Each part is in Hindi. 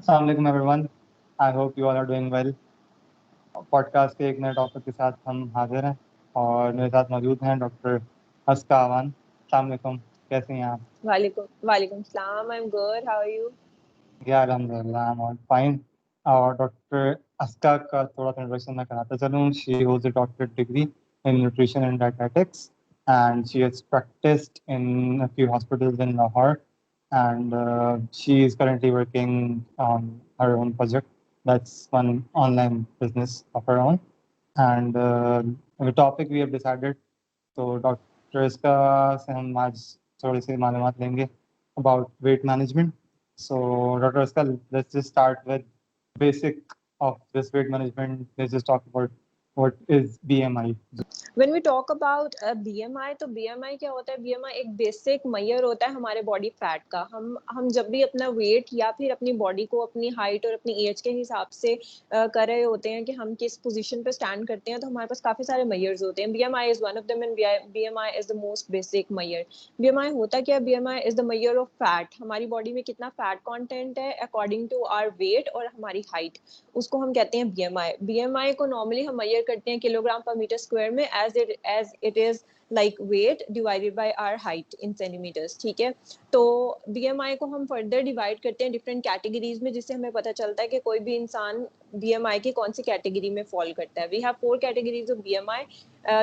अस्सलाम वालेकुम everyone. I hope you all are doing well. Podcast के एक नए टॉपिक के साथ हम हाजिर हैं और मेरे साथ मौजूद हैं डॉक्टर हस्का अवान। अस्सलाम वालेकुम, कैसे हैं आप? वालेकुम वालेकुम सलाम। I am good, how are you? या अल्हम्दुलिल्लाह, आई एम ऑल फाइन। और डॉक्टर हस्का का थोड़ा सा इंट्रोडक्शन मैं कराता चलूँ। She holds a doctorate degree in nutrition and dietetics and she has practiced in a few hospitals in Lahore, and she is currently working on her own project. That's one online business of her own. And the topic we have decided, तो डॉक्टर इसका से हम आज थोड़ी सी मालूमात लेंगे about weight management. So Dr. Iska, let's just start with basic of this weight management. Let's just talk about what is BMI. When we talk about BMI, तो बीएमआई क्या होता है? बीएमआई एक बेसिक मेजर होता है हमारे बॉडी फैट का। हम जब भी अपना वेट या फिर अपनी बॉडी को अपनी हाइट और अपनी एज के हिसाब से कर रहे होते हैं कि हम किस पोजीशन पे स्टैंड करते हैं, तो हमारे पास काफी सारे मेजर्स होते हैं। BMI is one of them and BMI is the most basic measure. BMI होता क्या है? BMI is the measure of fat. हमारी बॉडी में कितना फैट कंटेंट है अकॉर्डिंग टू आवर वेट और हमारी हाइट, उसको हम कहते हैं बीएमआई। बीएमआई को नॉर्मली हम मेजर करते हैं किलोग्राम पर मीटर स्क्वायर में, as it is like weight divided by our height in centimetres. ठीक है, तो बीएमआई को हम फर्दर डिवाइड करते हैं डिफरेंट कैटेगरीज में, जिससे हमें पता चलता है कि कोई भी इंसान बीएमआई की कौन सी कैटेगरी में फॉल करता है। We have 4 categories of BMI,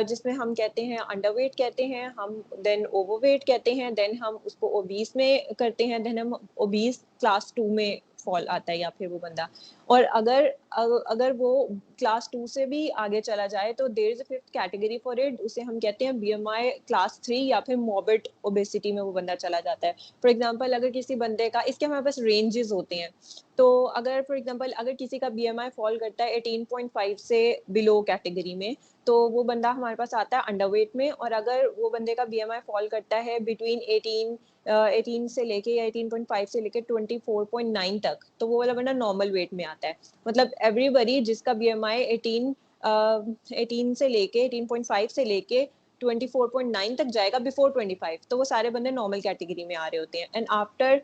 जिसमें हम कहते हैं अंडरवेट कहते हैं, हम देन ओवरवेट कहते हैं, देन हम उसको ओबीस में करते हैं, देन हम ओबीस क्लास 2 में फॉल आता है या फिर वो बंदा। और अगर वो क्लास 2 से भी आगे चला जाए तो there is a fifth category for it, उसे हम कहते हैं बीएमआई क्लास 3 या फिर मॉर्बिड ओबेसिटी में वो बंदा चला जाता है। फॉर एग्जांपल, अगर किसी बंदे का, इसके हमारे पास रेंजेस होते हैं, तो अगर फॉर एग्जांपल अगर किसी का बीएमआई फॉल करता है 18.5 से बिलो कैटेगरी में, तो वो बंदा हमारे पास आता है अंडरवेट में। और अगर वो बंदे का बीएमआई फॉल करता है बिटवीन 18 से लेके या 18.5 से लेके 24.9 तक, तो वो वाला बंदा नॉर्मल वेट में आता है। मतलब एवरीबडी जिसका बीएमआई 18 से लेके 18.5 से लेके 24.9 तक जाएगा बिफोर 25, तो वो सारे बंदे नॉर्मल कैटेगरी में आ रहे होते हैं। एंड आफ्टर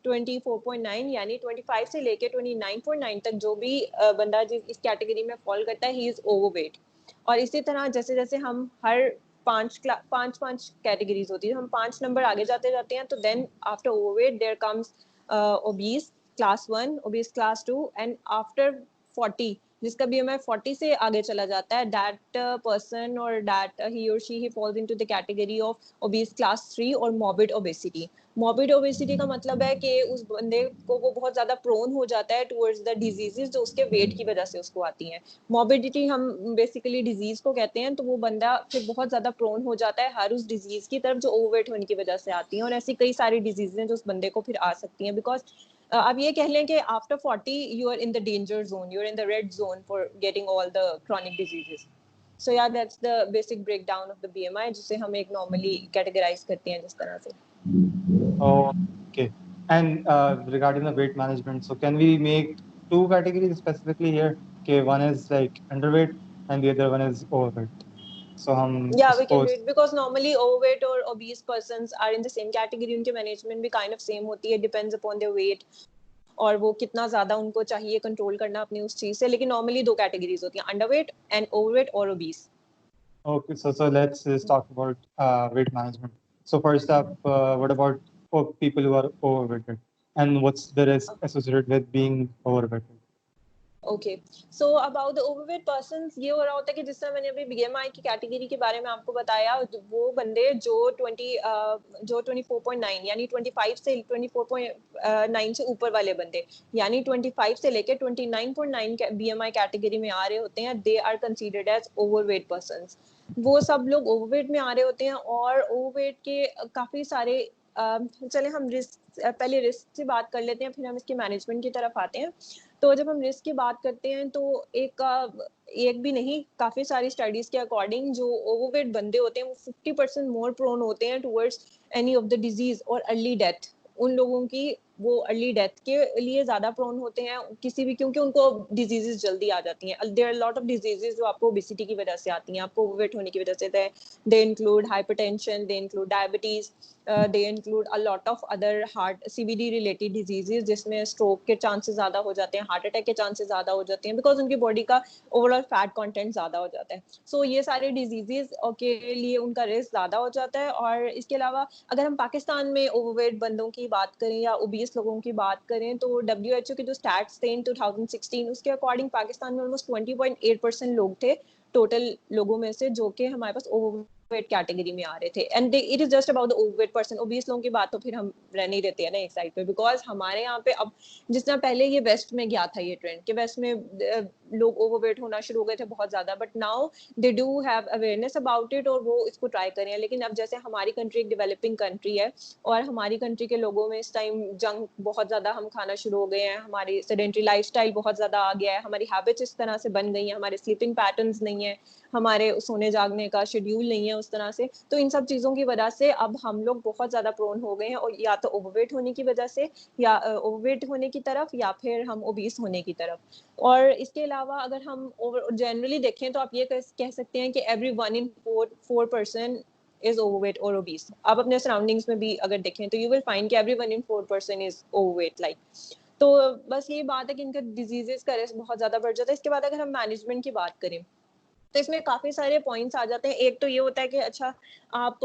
24.9 यानी 25 से लेके 29.9 तक जो भी बंदा जिस इस कैटेगरी में फॉल करता है, ही इज ओवरवेट। और इसी तरह जैसे जैसे हम हर पांच पांच कैटेगरीज होती है, हम 5 नंबर आगे जाते जाते हैं, तो then after overweight there comes obese class 1, obese class 2, and after 40, जिसका बीएमआई 40 से आगे चला जाता है, that person or that he or she he falls into the category of obese class 3 और मॉर्बिड ओबेसिटी। मॉर्बिड ओबेसिटी का मतलब है कि उस बंदे को वो बहुत ज्यादा प्रोन हो जाता है टुवर्ड्स द डिजीजेस जो उसके वेट की वजह से उसको आती हैं। मॉर्बिडिटी हम बेसिकली डिजीज को कहते हैं, तो वो बंदा फिर बहुत ज्यादा प्रोन हो जाता है हर उस डिजीज की तरफ जो ओवरवेट होने की वजह से आती है। और ऐसी कई सारी डिजीज हैं जो उस बंदे को फिर आ सकती हैं, बिकॉज आप ये कह लें कि after 40 you are in the danger zone, you are in the red zone for getting all the chronic diseases. So yeah that's the basic breakdown of the BMI, जिसे हम एक नॉर्मली कैटेगराइज करते हैं जिस तरह से। Okay. And regarding the weight management, so can we make two categories specifically here? Okay, one is like underweight and the other one is overweight. So Yeah, we can do suppose it because normally overweight or obese persons are in the same category. उनके मैनेजमेंट भी kind of same होती है, depends upon their weight और वो कितना ज्यादा उनको चाहिए कंट्रोल करना अपनी उस चीज से। लेकिन नॉर्मली 2 कैटेगरीज होती हैं, अंडरवेट एंड ओवरवेट और obese. okay, so let's just talk about weight management. So first up, what about for people who are overweighted, and what's the risk associated with being overweighted? Okay, so about the overweight persons, ये हो रहा होता है कि जिस तरह मैंने अभी बीएमआई की कैटेगरी के बारे में आपको बताया, वो बंदे जो 24.9 यानी 25 से 24.9 से ऊपर वाले बंदे, यानी 25 से लेके 29.9 बीएमआई कैटेगरी में आ रहे होते हैं, they are considered as overweight persons. वो सब लोग ओवरवेट में आ रहे होते हैं। और ओवरवेट के काफी सारे चले हम पहले रिस्क से बात कर लेते हैं, फिर हम इसके मैनेजमेंट की तरफ आते हैं। तो जब हम रिस्क की बात करते हैं, तो एक भी नहीं, काफी सारी स्टडीज के अकॉर्डिंग जो ओवरवेट बंदे होते हैं वो 50% मोर प्रोन होते हैं towards any of the disease और अर्ली डेथ उन लोगों की वो अर्ली डेथ के लिए ज़्यादा प्रोन होते हैं किसी भी, क्योंकि उनको डिजीजेस जल्दी आ जाती हैं। There are lot of diseases जो आपको ओबेसिटी की वजह से आती हैं, आपको ओवरवेट होने की वजह से। They include hypertension, they include diabetes, they include a lot of other heart CVD related diseases, जिसमें स्ट्रोक के चांसेस ज़्यादा हो जाते हैं, हार्ट अटैक के चांसेस ज़्यादा हो जाते हैं, बिकॉज उनकी बॉडी का ओवरऑल फैट कंटेंट ज़्यादा हो जाता है। सो ये सारे डिजीजेस के लिए उनका रिस्क ज़्यादा हो जाता है। और इसके अलावा अगर हम पाकिस्तान में ओवरवेट बंदों की बात करें या ओबीएस लोगों की बात करें, तो डब्ल्यूएचओ के जो स्टैट्स थे इन 2016 उसके अकॉर्डिंग पाकिस्तान में ऑलमोस्ट 20.8% लोग थे टोटल लोगों में से जो कि हमारे पास ओवरवेट कैटेगरी में आ रहे थे। And it is just about the overweight person. OBS लोगों की बात तो फिर हम रह नहीं देते हैं ना एक साइड पे, बिकॉज हमारे यहाँ पे अब जिस तरह पहले ये वेस्ट में गया था ये ट्रेंड कि वेस्ट में लोग ओवरवेट होना शुरू हो गए थे बहुत ज्यादा, but now they do have awareness about it और वो इसको ट्राई करें। लेकिन अब जैसे हमारी कंट्री एक डेवलपिंग कंट्री है और हमारी कंट्री के लोगों में इस टाइम जंक बहुत ज्यादा हम खाना शुरू हो गए हैं, हमारी सेडेंटरी लाइफस्टाइल बहुत ज्यादा आ गया है, हमारी हैबिट्स इस तरह से बन गई हैं, हमारे स्लीपिंग पैटर्न्स नहीं है, हमारे सोने जागने का शेड्यूल नहीं है उस तरह से। तो इन सब चीज़ों की वजह से अब हम लोग बहुत ज़्यादा प्रोन हो गए हैं, और या तो ओवरवेट होने की वजह से, या ओवरवेट होने की तरफ, या फिर हम ओबीस होने की तरफ। और इसके अलावा अगर हम जनरली देखें तो आप ये कह सकते हैं कि every 1 in 4 person is overweight और ओबीस। आप अपने सराउंडिंग्स में भी अगर देखें तो यू विल फाइंड कि every 1 in 4 person is overweight like. तो बस यही बात है कि इनका डिजीजेस का रिस्क बहुत ज्यादा बढ़ जाता है। इसके बाद अगर हम मैनेजमेंट की बात करें तो इसमें काफी सारे पॉइंट्स आ जाते हैं। एक तो ये होता है कि अच्छा, आप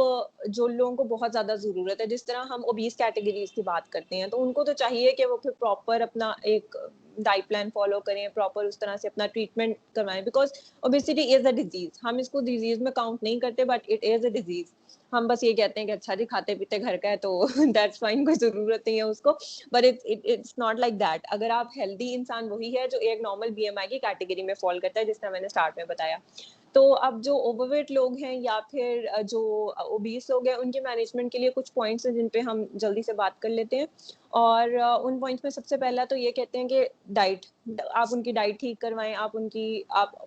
जो लोगों को बहुत ज्यादा जरूरत है, जिस तरह हम ओबीस कैटेगरीज की बात करते हैं, तो उनको तो चाहिए कि वो फिर प्रॉपर अपना एक डाइट प्लान फॉलो करें, प्रॉपर उस तरह से अपना ट्रीटमेंट करवाएं, because obesity is a disease. हम इसको डिजीज में काउंट नहीं करते, but it is a disease. हम बस ये कहते हैं कि अच्छा जी खाते पीते घर का है तो दैट्स फाइन, कोई जरूरत नहीं है उसको, but it's not like that. अगर आप हेल्दी इंसान वही है जो एक नॉर्मल बीएमआई की कैटेगरी में फॉल करता है, जिस तरह मैंने स्टार्ट में बताया। तो अब जो ओवरवेट लोग हैं या फिर जो ओबीस लोग हैं, उनके मैनेजमेंट के लिए कुछ पॉइंट्स हैं जिन पे हम जल्दी से बात कर लेते हैं। और उन पॉइंट्स में सबसे पहला तो ये कहते हैं कि डाइट, आप उनकी डाइट ठीक करवाएं, आप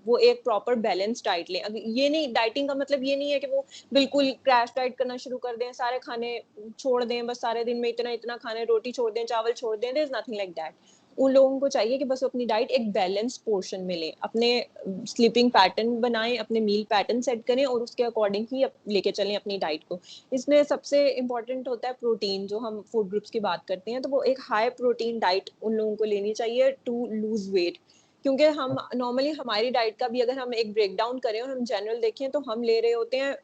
वो एक प्रॉपर बैलेंस डाइट लें। अगर ये नहीं, डाइटिंग का मतलब ये नहीं है कि वो बिल्कुल क्रैश डाइट करना शुरू कर दें, सारे खाने छोड़ दें, बस सारे दिन में इतना इतना खाने, रोटी छोड़ दें, चावल छोड़ दें, there is nothing like that. उन लोगों को चाहिए कि बस अपनी डाइट एक बैलेंस पोर्शन में लें, अपने स्लीपिंग पैटर्न बनाएं, अपने मील पैटर्न सेट करें और उसके अकॉर्डिंग ही लेके चलें अपनी डाइट को। इसमें सबसे इंपॉर्टेंट होता है प्रोटीन। जो हम फूड ग्रुप्स की बात करते हैं तो वो एक हाई प्रोटीन डाइट उन लोगों को लेनी चाहिए टू लूज वेट। क्योंकि हम नॉर्मली हमारी डाइट का भी अगर हम एक ब्रेक डाउन करें और हम जनरल देखें तो हम ले रहे होते हैं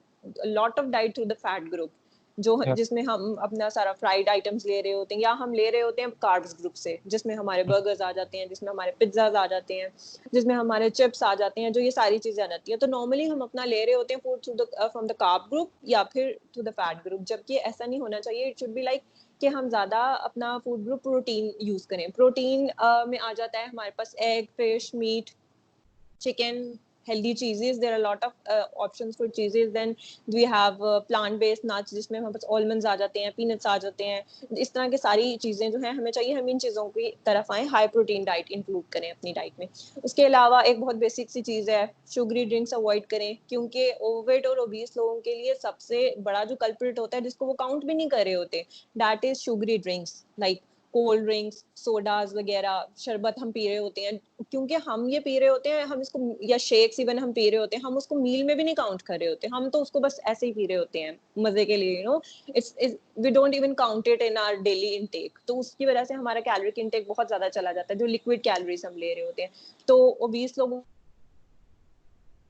lot of diet through the fat group, जो Yeah. जिसमें हम अपना सारा फ्राइड आइटम्स ले रहे होते हैं, या हम ले रहे होते हैं कार्ब्स ग्रुप से, जिसमें हमारे बर्गर्स आ जाते हैं, जिसमें हमारे पिज्जाज आ जाते हैं, जिसमें हमारे चिप्स आ जाते हैं, जो ये सारी चीजें आ जाती हैं। तो नॉर्मली हम अपना ले रहे होते हैं food through the from the carb group या फिर थ्रू द फैट ग्रुप, जबकि ऐसा नहीं होना चाहिए। इट शुड बी लाइक कि हम ज्यादा अपना फूड ग्रुप प्रोटीन यूज करें। प्रोटीन में आ जाता है हमारे पास egg, fish, meat, chicken, healthy cheeses. There are a lot of options for cheeses. Then we have plant based nuts जिसमें हमारे पास almonds आ जाते हैं, peanuts आ जाते हैं। इस तरह की सारी चीजें जो हैं हमें चाहिए, हम इन चीजों की तरफ आए, हाई प्रोटीन डाइट इंक्लूड करें अपनी डाइट में। उसके अलावा एक बहुत बेसिक सी चीज है, शुगरी ड्रिंक्स अवॉइड करें, क्योंकि ओवरवेट और ओबीस लोगों के लिए सबसे बड़ा जो कल्प्रिट होता है जिसको वो काउंट भी नहीं कर रहे होते, that is sugary drinks like cold drinks, sodas वगैरह, शरबत हम पी रहे होते हैं। क्योंकि हम ये पी रहे होते हैं, हम इसको, या शेक्स इवन हम पी रहे होते हैं, हम उसको मील में भी नहीं काउंट कर रहे होते, हम तो उसको बस ऐसे ही पी रहे होते हैं मजे के लिए, it's we don't even count it in our daily intake. तो उसकी वजह से हमारा कैलोरिक इनटेक बहुत ज्यादा चला जाता है, जो लिक्विड कैलोरीज हम ले रहे होते हैं। तो ओबीस लोगों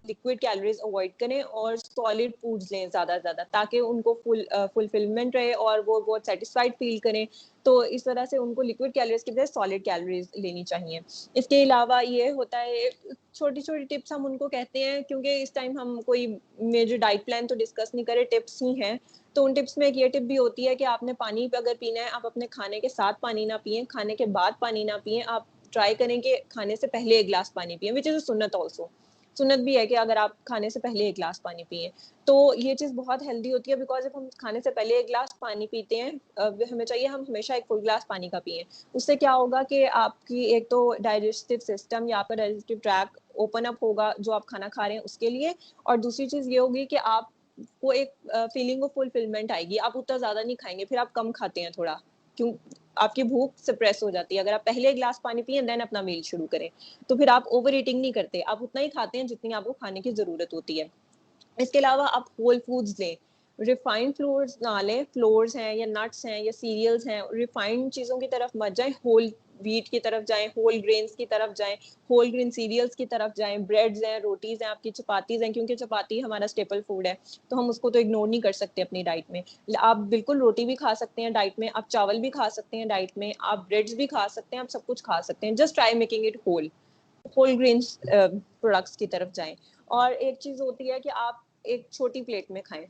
लिक्विड कैलोरीज अवॉइड करें और सॉलिड फूड्स लें ज्यादा से ज्यादा, ताकि उनको फुलफिलमेंट रहे और वो बहुत सेटिस्फाइड फील करें। तो इस तरह से उनको लिक्विड कैलोरीज की बजाय सॉलिड कैलोरीज लेनी चाहिए। इसके अलावा ये होता है, छोटी छोटी टिप्स हम उनको कहते हैं, क्योंकि इस टाइम हम कोई मेजर डाइट प्लान तो डिस्कस नहीं करें, टिप्स ही हैं। तो उन टिप्स में एक ये टिप भी होती है कि आपने पानी अगर पीना है, आप अपने खाने के साथ पानी ना पिए, खाने के बाद पानी ना पिए। आप ट्राई करें कि खाने से पहले एक गिलास पानी पिए, विच इज अ सुन्नत ऑल्सो। सुन्नत भी है कि अगर आप खाने से पहले एक गिलास पानी पिए, तो ये चीज़ बहुत हेल्दी होती है। बिकॉज जब हम खाने से पहले एक गिलास पानी पीते हैं, हमें चाहिए हम हमेशा एक फुल गिलास पानी का पिए। उससे क्या होगा कि आपकी एक तो डाइजेस्टिव सिस्टम या आपका डाइजेस्टिव ट्रैक ओपन अप होगा जो आप खाना खा रहे हैं उसके लिए, और दूसरी चीज़ ये होगी कि आप को एक फीलिंग ऑफ फुलफिलमेंट आएगी, आप उतना ज़्यादा नहीं खाएंगे, फिर आप कम खाते हैं थोड़ा, क्यों आपकी भूख सप्रेस हो जाती है। अगर आप पहले एक गिलास पानी पिए देन अपना मील शुरू करें, तो फिर आप ओवर ईटिंग नहीं करते, आप उतना ही खाते हैं जितनी आपको खाने की ज़रूरत होती है। इसके अलावा आप होल फूड्स लें, रिफाइंड फ्लोर्स ना लें, फ्लोर्स हैं या नट्स हैं या सीरियल्स हैं, रिफाइंड चीज़ों की तरफ मत जाएँ, होल व्हीट की तरफ जाएँ, होल ग्रेन्स की तरफ जाएँ, होल ग्रेन सीरियल्स की तरफ जाएँ, ब्रेड्स हैं, रोटीज़ हैं, आपकी चपातीज़ हैं, क्योंकि चपाती हमारा स्टेपल फूड है, तो हम उसको तो इग्नोर नहीं कर सकते अपनी डाइट में। आप बिल्कुल रोटी भी खा सकते हैं डाइट में, आप चावल भी खा सकते हैं डाइट में, आप ब्रेड्स भी खा सकते हैं, आप सब कुछ खा सकते हैं। Just try making it whole grains products की तरफ जाएँ। और एक चीज़ होती है कि आप एक छोटी प्लेट में खाएँ।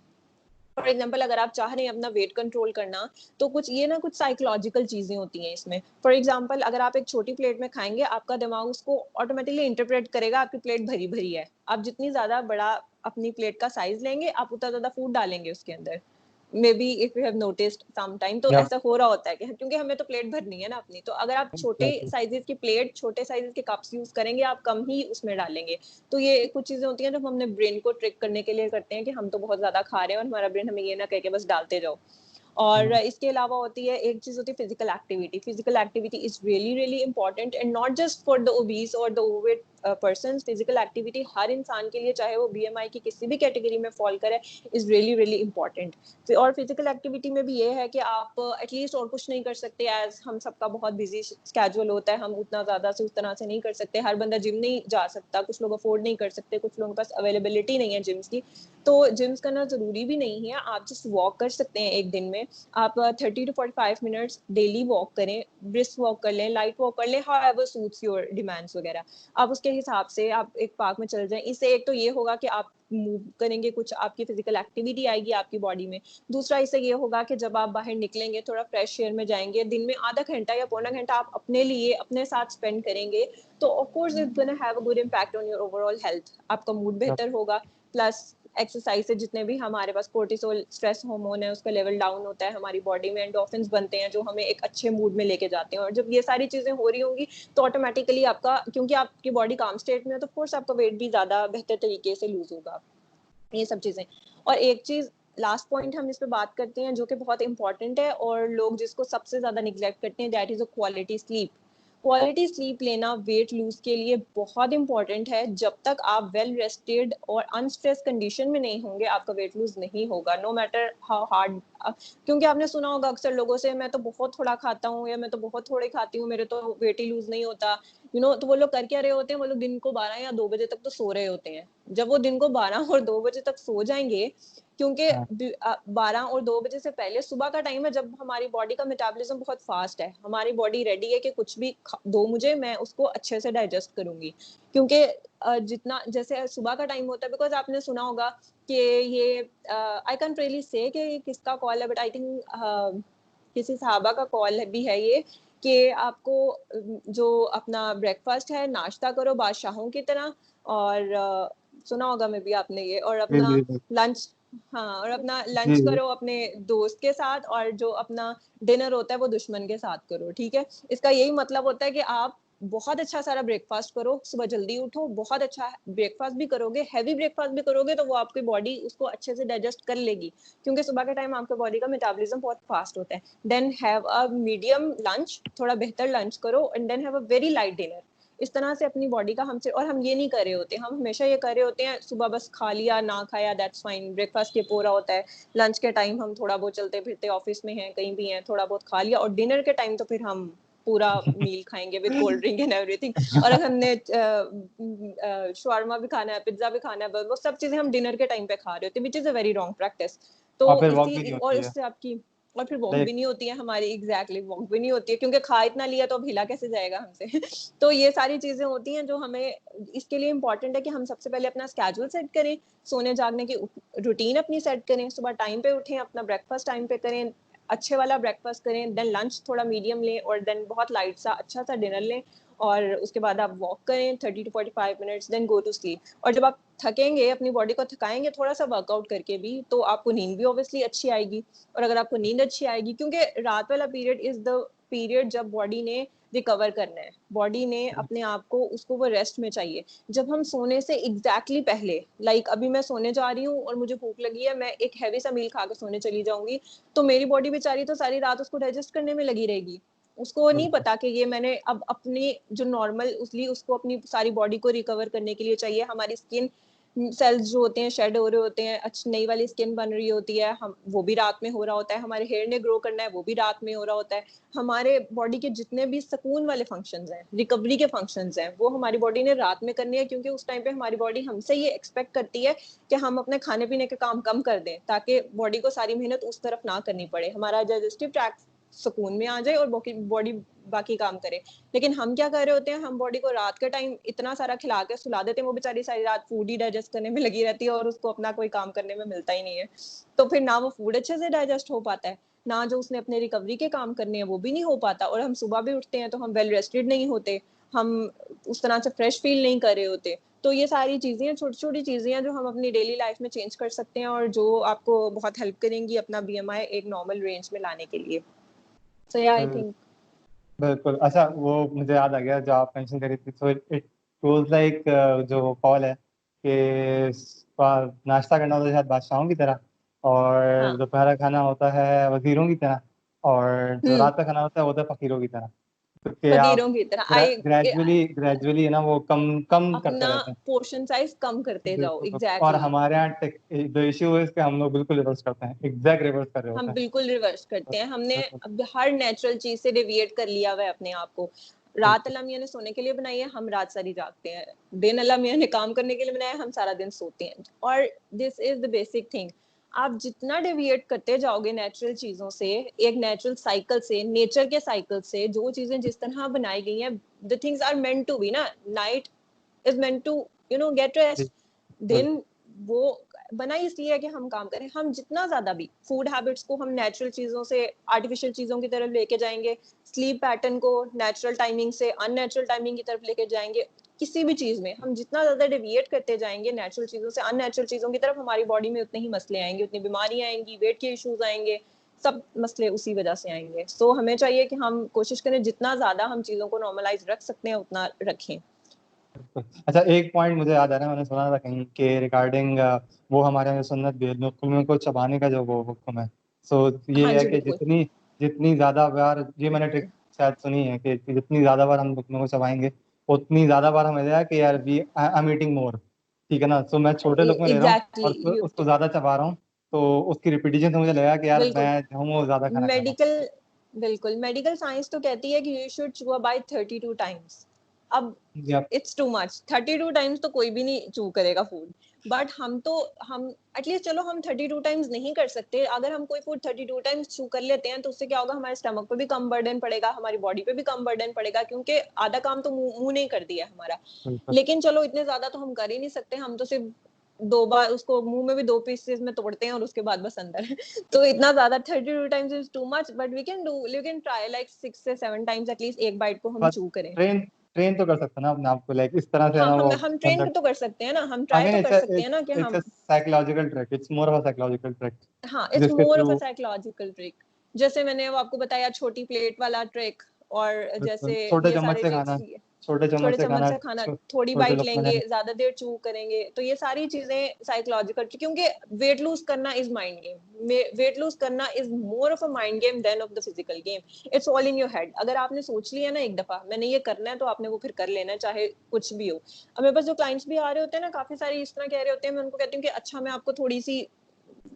फॉर एग्जाम्पल अगर आप चाह रहे हैं अपना वेट कंट्रोल करना, तो कुछ साइकोलॉजिकल चीजें होती हैं इसमें। फॉर एग्जाम्पल अगर आप एक छोटी प्लेट में खाएंगे, आपका दिमाग उसको ऑटोमेटिकली इंटरप्रेट करेगा आपकी प्लेट भरी भरी है। आप जितनी ज्यादा बड़ा अपनी प्लेट का साइज लेंगे, आप उतना ज्यादा फूड डालेंगे उसके अंदर। Maybe if you have noticed some time, तो Yeah, ऐसा हो रहा होता है कि क्योंकि हमें तो प्लेट भरनी है ना अपनी, तो अगर आप छोटे exactly. साइजेस की प्लेट, छोटे साइजेस के कप्स यूज करेंगे, आप कम ही उसमें डालेंगे। तो ये कुछ चीजें होती हैं जो हम अपने ब्रेन को ट्रिक करने के लिए करते हैं कि हम तो बहुत ज्यादा खा रहे हैं और हमारा ब्रेन हमें ये ना कह के बस डालते जाओ। और Mm. इसके अलावा होती है एक चीज होती है physical activity. Physical activity is really really important and not just for the obese और the overweight person. Physical activity हर इंसान के लिए, चाहे वो बीएमआई की किसी भी कैटेगरी में फॉल करे, इज रियली रियली इंपॉर्टेंट। और फिजिकल एक्टिविटी में भी ये है कि आप एटलीस्ट और कुछ नहीं कर सकते, एज हम सबका बहुत बिजी स्केड्यूल होता है, हम उतना ज्यादा से उस तरह से नहीं कर सकते। हर बंदा जिम नहीं जा सकता, कुछ लोग अफोर्ड नहीं कर सकते, कुछ लोगों के पास अवेलेबिलिटी नहीं है जिम्स की, तो जिम्स करना जरूरी भी नहीं है। आप जस्ट वॉक कर सकते हैं एक दिन में। आप 30 to 45 मिनट्स डेली वॉक करें, ब्रिस्क वॉक कर लें, लाइट वॉक कर लें, how ever suits your demands वगैरह। आप उसके हिसाब से आप एक पार्क में चल जाएं। इससे एक तो ये होगा कि आप मूव करेंगे, कुछ आपकी फिजिकल एक्टिविटी आएगी आपकी बॉडी में। दूसरा इससे ये होगा कि जब आप बाहर निकलेंगे, थोड़ा फ्रेश एयर में जाएंगे, दिन में आधा घंटा या पौना घंटा आप अपने लिए अपने साथ स्पेंड करेंगे, तो of course it's gonna have a good impact on your overall health. आपका मूड Yeah. बेहतर होगा, प्लस एक्सरसाइज से जितने भी हमारे पास कोर्टिसोल स्ट्रेस हार्मोन है उसका लेवल डाउन होता है, हमारी बॉडी में एंडोर्फिन्स बनते हैं जो हमें एक अच्छे मूड में लेके जाते हैं। और जब ये सारी चीजें हो रही होंगी तो ऑटोमेटिकली आपका, क्योंकि आपकी बॉडी काम स्टेट में है, तो कोर्स आपका वेट भी ज्यादा बेहतर तरीके से लूज होगा। ये सब चीजें। और एक चीज लास्ट पॉइंट हम इस पे बात करते हैं जो कि बहुत इंपॉर्टेंट है और लोग जिसको सबसे ज्यादा निग्लेक्ट करते हैं, that is a quality sleep. Quality sleep लेना वेट लूज के लिए बहुत इंपॉर्टेंट है। जब तक आप वेल रेस्टेड और अनस्ट्रेस कंडीशन में नहीं होंगे, आपका वेट लूज नहीं होगा, नो मैटर हाउ हार्ड। क्योंकि आपने सुना होगा अक्सर लोगों से, मैं तो बहुत थोड़ा खाता हूँ या मैं तो बहुत थोड़े खाती हूँ, मेरे तो वेट ही लूज नहीं होता, तो वो लोग कर क्या रहे होते हैं, वो लोग दिन को 12 या 2 बजे तक तो सो रहे होते हैं। जब वो दिन को 12 और 2 बजे तक सो जाएंगे, क्योंकि हाँ. 12 और 2 बजे से पहले सुबह का टाइम है जब हमारी बॉडी का मेटाबॉलिज्म बहुत फास्ट है, हमारी बॉडी रेडी है कि कुछ भी दो मुझे, मैं उसको अच्छे से डाइजेस्ट करूंगी। क्योंकि जितना जैसे सुबह का टाइम होता है, बिकॉज आपने सुना होगा कि ये आई कैन रियली से कि किसका कॉल है, बट आई थिंक किसी सहाबा का कॉल भी है ये, कि आपको जो अपना ब्रेकफास्ट है नाश्ता करो बादशाहों की तरह, और सुना होगा मे भी आपने ये, और जी अपना जी जी लंच, हाँ, और अपना लंच जी. करो अपने दोस्त के साथ, और जो अपना डिनर होता है वो दुश्मन के साथ करो। ठीक है, इसका यही मतलब होता है कि आप बहुत अच्छा सारा ब्रेकफास्ट करो, सुबह जल्दी उठो, बहुत अच्छा ब्रेकफास्ट भी करोगे, हैवी ब्रेकफास्ट भी करोगे, तो वो आपकी बॉडी उसको अच्छे से डाइजेस्ट कर लेगी, क्योंकि सुबह के टाइम आपके बॉडी का मेटाबॉलिज्म बहुत फास्ट होता है। Then have a medium lunch, थोड़ा बेहतर लंच करो, and then have a very light dinner. इस तरह से अपनी बॉडी का हमसे, और हम ये नहीं कर रहे होते, हम हमेशा ये कर रहे होते हैं सुबह बस खा लिया ना खाया दैट्स फाइन, ब्रेकफास्ट के पूरा होता है, लंच के टाइम हम थोड़ा बहुत चलते फिरते ऑफिस में हैं कहीं भी हैं, थोड़ा बहुत खा लिया, और डिनर के टाइम तो फिर हम पूरा मील खाएंगे with cold drink and everything. और अगर हमने शवारमा भी खाना है, पिज्जा भी खाना है, वो सब चीजें हम डिनर के टाइम पे खा रहे होते हैं, which is a very wrong practice. तो और फिर वॉक भी नहीं इसी, और होती है. इससे आपकी, और फिर वॉक भी लाइक नहीं होती है हमारी, एग्जैक्टली वॉक भी नहीं होती है, क्योंकि खा इतना लिया तो अब हिला कैसे जाएगा हमसे। तो ये सारी चीजें होती हैं जो हमें, इसके लिए इंपॉर्टेंट है कि हम सबसे पहले अपना स्केड्यूल सेट करें, सोने जागने की रूटीन अपनी सेट करें, सुबह टाइम पे उठें, अपना ब्रेकफास्ट टाइम पे करें, अच्छे वाला ब्रेकफास्ट करें, देन लंच थोड़ा मीडियम लें, और देन बहुत लाइट सा अच्छा सा डिनर लें, और उसके बाद आप वॉक करें 30 to 45 minutes, then go to sleep. और जब आप थकेंगे, अपनी बॉडी को थकाएंगे थोड़ा सा वर्कआउट करके भी, तो आपको नींद भी ऑब्वियसली अच्छी आएगी। और अगर आपको नींद अच्छी आएगी, क्योंकि रात वाला पीरियड इज द पीरियड जब बॉडी ने रिकवर करना है, बॉडी ने अपने आप को, उसको वो रेस्ट में चाहिए। जब हम सोने से एग्जैक्टली पहले, लाइक अभी मैं सोने जा रही हूँ और मुझे भूख लगी है, मैं एक हैवी सा मील खा के सोने चली जाऊंगी, तो मेरी बॉडी बेचारी तो सारी रात उसको डाइजेस्ट करने में लगी रहेगी, उसको नहीं बिल्कुल। पता कि ये मैंने अब अपनी जो नॉर्मल उसको अपनी सारी बॉडी को रिकवर करने के लिए चाहिए, हमारी स्किन सेल्स जो होते हैं शेड हो रहे होते हैं, अच्छी नई वाली स्किन बन रही होती है, हम वो भी रात में हो रहा होता है, हमारे हेयर ने ग्रो करना है वो भी रात में हो रहा होता है, हमारे बॉडी के जितने भी सुकून वाले फंक्शंस हैं, रिकवरी के फंक्शंस हैं, वो हमारी बॉडी ने रात में करनी है, क्योंकि उस टाइम पे हमारी बॉडी हमसे ये एक्सपेक्ट करती है कि हम अपने खाने पीने के काम कम कर दें, ताकि बॉडी को सारी मेहनत उस तरफ ना करनी पड़े, हमारा डाइजेस्टिव ट्रैक्ट सुकून में आ जाए और बॉडी बाकी काम करे। लेकिन हम क्या कर रहे होते हैं, हम बॉडी को रात के टाइम इतना सारा खिला के सुला देते हैं, वो बेचारी सारी रात फूड ही डाइजेस्ट करने में लगी रहती है और उसको अपना कोई काम करने में मिलता ही नहीं है। तो फिर ना वो फूड अच्छे से डाइजेस्ट हो पाता है, ना जो उसने अपने रिकवरी के काम करने हैं वो भी नहीं हो पाता, और हम सुबह भी उठते हैं तो हम वेल रेस्टेड नहीं होते, हम उस तरह से फ्रेश फील नहीं कर रहे होते। तो ये सारी चीजें, छोटी छोटी चीजें हैं जो हम अपनी डेली लाइफ में चेंज कर सकते हैं और जो आपको बहुत हेल्प करेंगी अपना बीएमआई एक नॉर्मल रेंज में लाने के लिए। सो या आई थिंक बिल्कुल। अच्छा, वो मुझे याद आ गया जो आप मेंशन करी थी, सो इट गोज लाइक, जो कॉल है कि नाश्ता करना होता है शायद बादशाहों की तरह, और हाँ। दोपहर का खाना होता है वजीरों की तरह, और जो रात का खाना होता है वो होता है फकीरों की तरह। तो कि आप फकीरों की तरह आई ग्रेजुअली ग्रेजुअली है ना वो कम कम करते अपना रहते हैं। पोर्शन साइज कम करते जाओ। बिल्कुल बिल्कुल। और एग्जैक्टली हमारे यहाँ द इशू इज कि हम लोग बिल्कुल रिवर्स करते हैं, एग्जैक्ट रिवर्स कर रहे हम होते हैं। बिल्कुल रिवर्स करते हैं, हमने बिल्कुल अब हर नेचुरल चीज से डेविएट कर लिया हुआ है अपने आप को। रात बिल्कुल। अल्लाह मियाँ ने सोने के लिए बनाई है, हम रात सारी जागते हैं। दिन अल्लाह मियाँ ने काम करने के लिए बनाया है, हम सारा दिन सोते हैं। और this is the basic thing, आप जितना डेविएट करते जाओगे नेचुरल चीजों से, एक नेचुरल साइकिल से, नेचर के साइकिल से, जो चीजें जिस तरह बनाई गई हैं, the things are meant to be ना, night is meant to get जी, रेस्ट। दिन बिल्कुल वो बना इसलिए है कि हम काम करें। हम जितना ज्यादा भी फूड हैबिट्स को हम नेचुरल चीजों से आर्टिफिशियल चीजों की तरफ लेके जाएंगे, स्लीप पैटर्न को नेचुरल टाइमिंग से अननेचुरल टाइमिंग की तरफ लेके जाएंगे, किसी भी चीज में हम जितना ज्यादा डेविएट करते जाएंगे नेचुरल चीजों से अननेचुरल चीजों की तरफ, हमारी बॉडी में उतने ही मसले आएंगे, उतनी बीमारियां आएंगी, वेट के इश्यूज आएंगे, सब मसले उसी वजह से आएंगे। सो हमें चाहिए कि हम कोशिश करें जितना ज्यादा हम चीजों को नॉर्मलाइज रख सकते हैं उतना रखें। बिल्कुल। अच्छा, एक पॉइंट मुझे याद आ रहा है, मैंने सुना था कहीं के रिगार्डिंग वो हमारे यहाँ सुन्नत भी है, नुक्मे को चबाने का जो वो हुक्म है। सो हाँ ये है जी कि बिल्कुल। जितनी जितनी ज्यादा बार, ये मैंने ट्रिक शायद सुनी है कि जितनी ज्यादा बार हम नुक्मे को चबाएंगे उतनी ज्यादा बार हमें लगेगा कि यार we I am eating more. ठीक है ना, सो मैं छोटे लुकमे ले रहा हूँ और एग्जैक्टली यू उसको ज्यादा चबा रहा हूँ, तो उसकी रिपीटिशन से मुझे लगा कि यार बिल्कुल। मैं जो हूँ वो ज्यादा खाना खा रहा हूँ। मेडिकल बिल्कुल मेडिकल साइंस तो कहती है कि यू शुड चू बाय 32 टाइम्स। अब या इट्स टू मच, 32 टाइम्स तो कोई भी नहीं चू करेगा फूड। बट हम एटलीस्ट चलो हम 32 टाइम्स नहीं कर सकते, अगर हम कोई फूड 32 टाइम्स चू कर लेते हैं तो उससे क्या होगा, हमारे स्टमक पे भी कम बर्डन पड़ेगा, हमारी बॉडी पे भी कम बर्डन पड़ेगा, क्योंकि आधा काम तो मुंह ने कर दिया हमारा। बिल्कुल। लेकिन चलो इतने ज्यादा तो हम कर ही नहीं सकते, हम तो सिर्फ 2 बार उसको मुंह में भी 2 पीसेस में तोड़ते हैं और उसके बाद बस अंदर तो इतना ज्यादा 32 times is too much, but we can try like 6 से 7 टाइम्स एटलीस्ट एक बाइट को हम बट चू करें। ट्रेन ट्रेन तो कर सकते हैं ना अपने आप को, लाइक इस तरह से है हाँ ना वो हम ट्रेन तो कर सकते हैं ना, हम ट्राई अगेन तो इट्स कर सकते हैं ना कि इट्स हम a psychological trick, it's more of a psychological trick हाँ इट्स जिसके मोर of a through psychological trick. जैसे मैंने वो आपको बताया छोटी प्लेट वाला ट्रिक, और जैसे छोटे ये चम्मच सारे से ट्रिक्स, खाना, छोटे चम्मच छोटे से चम्मच खाना, से खाना, थोड़ी छोटे बाइट लोग में लेंगे, लेना। ज्यादा देर चू करेंगे, तो ये सारी चीजें साइकोलॉजिकल, क्योंकि वेट लूज करना is mind game, weight lose करना is more of a mind game than of the physical game. It's all in your head. अगर आपने सोच लिया ना एक दफा मैंने ये करना है, तो आपने वो फिर कर लेना है, चाहे कुछ भी हो। अब मेरे पास जो क्लाइंट्स भी आ रहे होते हैं ना, काफी सारी इस तरह कह रहे होते हैं, मैं उनको कहती हूँ कि अच्छा मैं आपको थोड़ी सी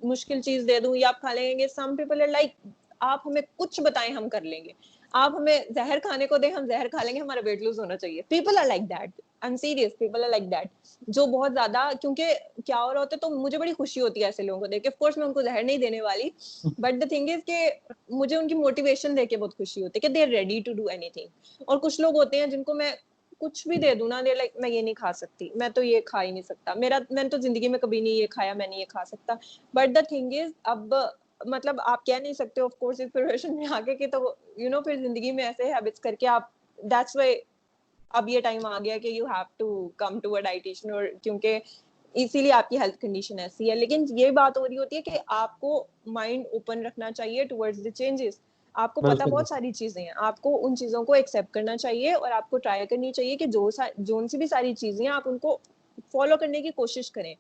मुश्किल चीज दे दूं या आप खा लेंगे। सम पीपल आर लाइक आप हमें कुछ बताएं हम कर लेंगे, आप हमें जहर खाने को दें हम जहर खा लेंगे, हमारा वेट लूज होना चाहिए। People are like that, I am serious, people are like that, जो बहुत ज्यादा, क्योंकि क्या हो रहा होता है, तो मुझे बड़ी खुशी होती है ऐसे लोगों को देख के। ऑफ कोर्स मैं उनको जहर नहीं देने वाली, बट द थिंग इज कि मुझे उनकी मोटिवेशन देख के बहुत खुशी होती है कि they are ready to do anything. और कुछ लोग होते हैं जिनको मैं कुछ भी दे दूं ना, दे लाइक मैं ये नहीं खा सकती, मैं तो ये खा ही नहीं सकता, मैंने तो जिंदगी में कभी नहीं ये खाया, मैं नहीं ये खा सकता। बट द थिंग इज अब मतलब आप कह नहीं सकते ऑफ कोर्स इस प्रोफेशन में आगे के, तो फिर जिंदगी में ऐसे हैबिट्स करके आप, दैट्स व्हाई अब ये टाइम आ गया कि you have to come to a dietitian, और क्योंकि इसीलिए आपकी हेल्थ कंडीशन ऐसी है। लेकिन ये बात हो रही होती है कि आपको माइंड ओपन रखना चाहिए टुवर्ड्स द चेंजेस। आपको पता बिल्कुल बहुत सारी चीजें हैं, आपको उन चीजों को एक्सेप्ट करना चाहिए और आपको ट्राई करनी चाहिए कि जो सी भी सारी चीजें हैं आप उनको फॉलो करने की कोशिश करें।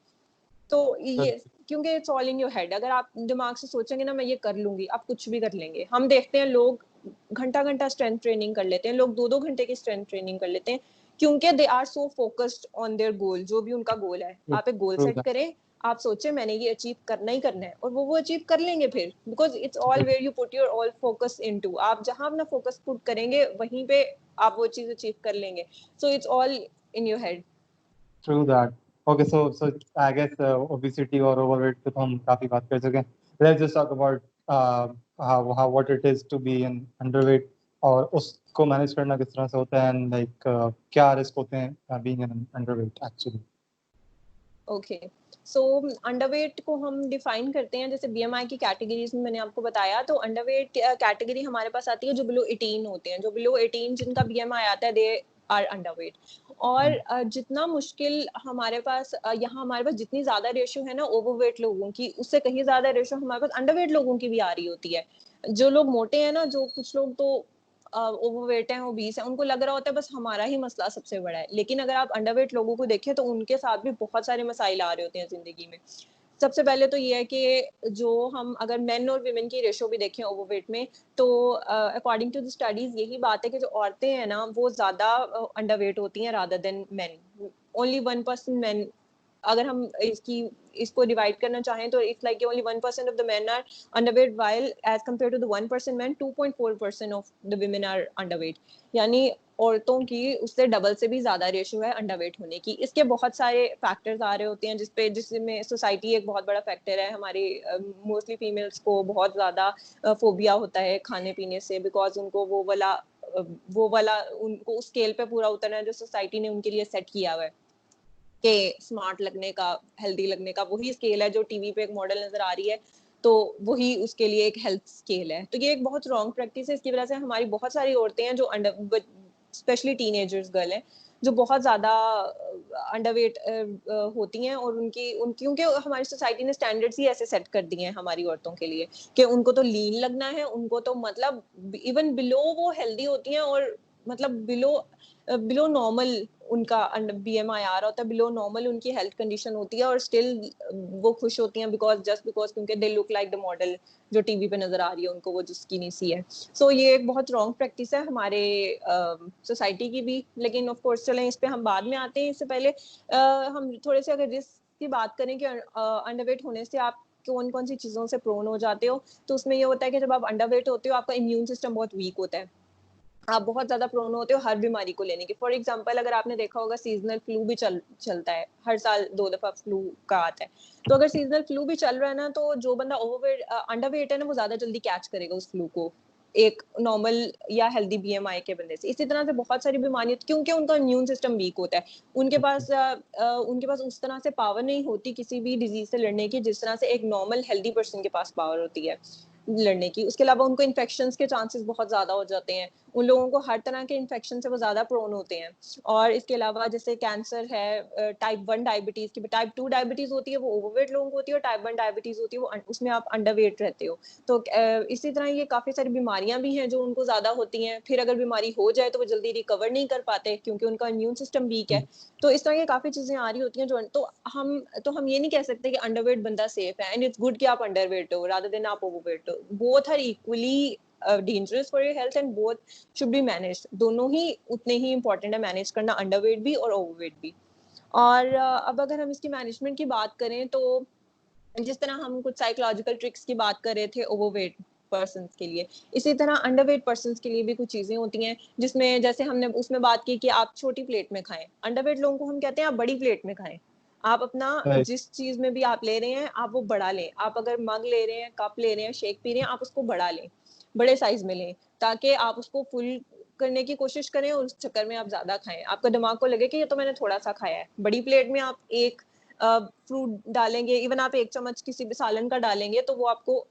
तो ये, बिल्कुल। क्योंकि it's all in your head. अगर आप दिमाग से सोचेंगे ना मैं ये कर लूंगी, आप कुछ भी कर लेंगे। हम देखते हैं लोग घंटा घंटा स्ट्रेंथ ट्रेनिंग कर लेते हैं, लोग 2-2 घंटे की स्ट्रेंथ ट्रेनिंग कर लेते हैं, क्योंकि they are so focused on their goal, जो भी उनका गोल है। आप एक गोल True सेट that. करें, आप सोचे मैंने ये अचीव करना ही करना है, और वो अचीव कर लेंगे फिर, because it's all where you put your all focus into. आप जहां अपना फोकस पुट करेंगे वहीं पे आप वो चीज अचीव कर लेंगे। So it's all in your head. True that. Okay, so I guess obesity or overweight पे तो हम काफी बात कर चुके हैं. Let's just talk about how what it is to be an underweight और उसको मैनेज करना किस तरह से होता है, and like क्या रिस्क होते हैं being an underweight actually. Okay, so underweight को हम डिफाइन करते हैं जैसे बीएमआई की कैटेगरीज में मैंने आपको बताया। तो अंडरवेट कैटेगरी हमारे पास आती है जो बिलो 18 होते हैं, जो बिलो 18 जिनका बीएमआई आता है, दे आर अंडरवेट। और जितना मुश्किल हमारे पास यहाँ हमारे पास जितनी ज्यादा रेशियो है ना ओवरवेट लोगों की, उससे कहीं ज्यादा रेशियो हमारे पास अंडरवेट लोगों की भी आ रही होती है। जो लोग मोटे हैं ना, जो कुछ लोग तो ओवरवेट हैं, ओबीस हैं, उनको लग रहा होता है बस हमारा ही मसला सबसे बड़ा है, लेकिन अगर आप अंडरवेट लोगों को देखें तो उनके साथ भी बहुत सारे मसाइल आ रहे होते हैं जिंदगी में। सबसे पहले तो ये है कि जो हम अगर मेन और विमेन की रेशो भी देखें ओवरवेट में, तो अकॉर्डिंग टू द स्टडीज यही बात है कि जो औरतें हैं ना वो ज्यादा अंडरवेट होती हैं rather than men. Only 1% men, अगर हम इसको डिवाइड करना चाहें तो it's like only 1% of the men are underweight, while as compare to the 1% men 2.4% of the women are underweight. यानी औरतों की उससे डबल से भी ज्यादा रेशियो है अंडरवेट होने की। इसके बहुत सारे फैक्टर्स आ रहे होते हैं जिसमें सोसाइटी एक बहुत बड़ा फैक्टर है। हमारी मोस्टली फीमेल्स को बहुत ज्यादा फोबिया होता है खाने पीने से, बिकॉज उनको वो वाला उनको उस स्केल पे पूरा उतरना है जो सोसाइटी ने उनके लिए सेट किया हुआ है के स्मार्ट लगने का, हेल्दी लगने का। वही स्केल है जो टीवी पे एक मॉडल नजर आ रही है, तो वही उसके लिए एक हेल्थ स्केल है। तो ये एक बहुत रॉन्ग प्रैक्टिस है। इसकी वजह से हमारी बहुत सारी औरतें हैं जो अंडर, स्पेशली टीनेजर्स गर्ल हैं, जो बहुत ज्यादा अंडरवेट होती हैं, और क्योंकि हमारी सोसाइटी ने स्टैंडर्ड्स ही ऐसे सेट कर दिए हैं हमारी औरतों के लिए कि उनको तो लीन लगना है, उनको तो मतलब इवन बिलो वो हेल्दी होती हैं, और मतलब बिलो नॉर्मल उनका बीएमआई आ रहा होता है, बिलो नॉर्मल उनकी हेल्थ कंडीशन होती है, और स्टिल वो खुश होती हैं बिकॉज क्योंकि they look like the model जो टीवी पे नजर आ रही है उनको, वो जो स्किनी सी है। सो ये एक बहुत रॉन्ग प्रैक्टिस है हमारे सोसाइटी की भी। लेकिन ऑफ कोर्स चलें इस पे हम बाद में आते हैं। इससे पहले हम थोड़े से अगर रिस्क की बात करें कि अंडरवेट होने से आप कौन कौन सी चीजों से प्रोन हो जाते हो, तो उसमें ये होता है कि जब आप अंडरवेट होते हो आपका इम्यून सिस्टम बहुत वीक होता है, आप बहुत ज्यादा प्रोन होते हो हर बीमारी को लेने के। फॉर एग्जाम्पल अगर आपने देखा होगा सीजनल फ्लू भी चलता है, हर साल 2 दफा फ्लू का आता है। तो अगर सीजनल फ्लू भी चल रहा है ना, तो जो बंदा अंडरवेट है ना वो ज्यादा जल्दी कैच करेगा उस फ्लू को एक नॉर्मल या हेल्दी बीएमआई के बंदे से। इसी तरह से बहुत सारी बीमारियां, क्योंकि उनका इम्यून सिस्टम वीक होता है, उनके पास उस तरह से पावर नहीं होती किसी भी डिजीज से लड़ने की जिस तरह से एक नॉर्मल हेल्दी पर्सन के पास पावर होती है लड़ने की। उसके अलावा उनको इन्फेक्शंस के चांसेस बहुत ज्यादा हो जाते हैं, उन लोगों को हर तरह के इन्फेक्शन से वो ज्यादा प्रोन होते हैं। और इसके अलावा जैसे कैंसर है, टाइप 1 डायबिटीज की, टाइप 2 डायबिटीज होती है वो ओवरवेट लोगों को होती है, और टाइप 1 डायबिटीज होती है वो उसमें आप अंडरवेट रहते हो। तो इसी तरह ये काफी सारी बीमारियां भी हैं जो उनको ज्यादा होती हैं, फिर अगर बीमारी हो जाए तो वो जल्दी रिकवर नहीं कर पाते क्योंकि उनका इम्यून सिस्टम वीक है। तो इस तरह की काफी चीजें आ रही होती हैं जो, तो हम ये नहीं कह सकते कि अंडरवेट बंदा सेफ है एंड इट्स गुड कि आप अंडरवेट हो रादर देन आप ओवरवेट हो। Both are equally dangerous for your health and both should be managed. दोनों ही उतने ही इंपॉर्टेंट है मैनेज करना, अंडरवेट भी और ओवरवेट भी। और अब अगर हम इसकी मैनेजमेंट की बात करें, तो जिस तरह हम कुछ साइकोलॉजिकल ट्रिक्स की बात कर रहे थे ओवरवेट पर्सन्स के लिए, इसी तरह अंडरवेट पर्सन्स के लिए भी कुछ चीजें होती हैं, जिसमें जैसे हमने उसमें बात की कि आप छोटी प्लेट में खाएं। अंडरवेट लोगों को हम कहते हैं आप बड़ी प्लेट में खाएं। आप अपना Right. जिस चीज में भी आप ले रहे हैं आप वो बड़ा लें। आप अगर मग ले रहे हैं, कप ले रहे हैं, शेक पी रहे हैं, आप उसको बड़ा लें, बड़े साइज में लें, ताकि आप उसको फुल करने की कोशिश करें और उस चक्कर में आप ज्यादा खाएं। आपका दिमाग को लगे कि ये तो मैंने थोड़ा सा खाया है। बड़ी प्लेट में आप एक फ्रूट डालेंगे, इवन आप 1 चम्मच किसी भी सालन का डालेंगे तो वो आपको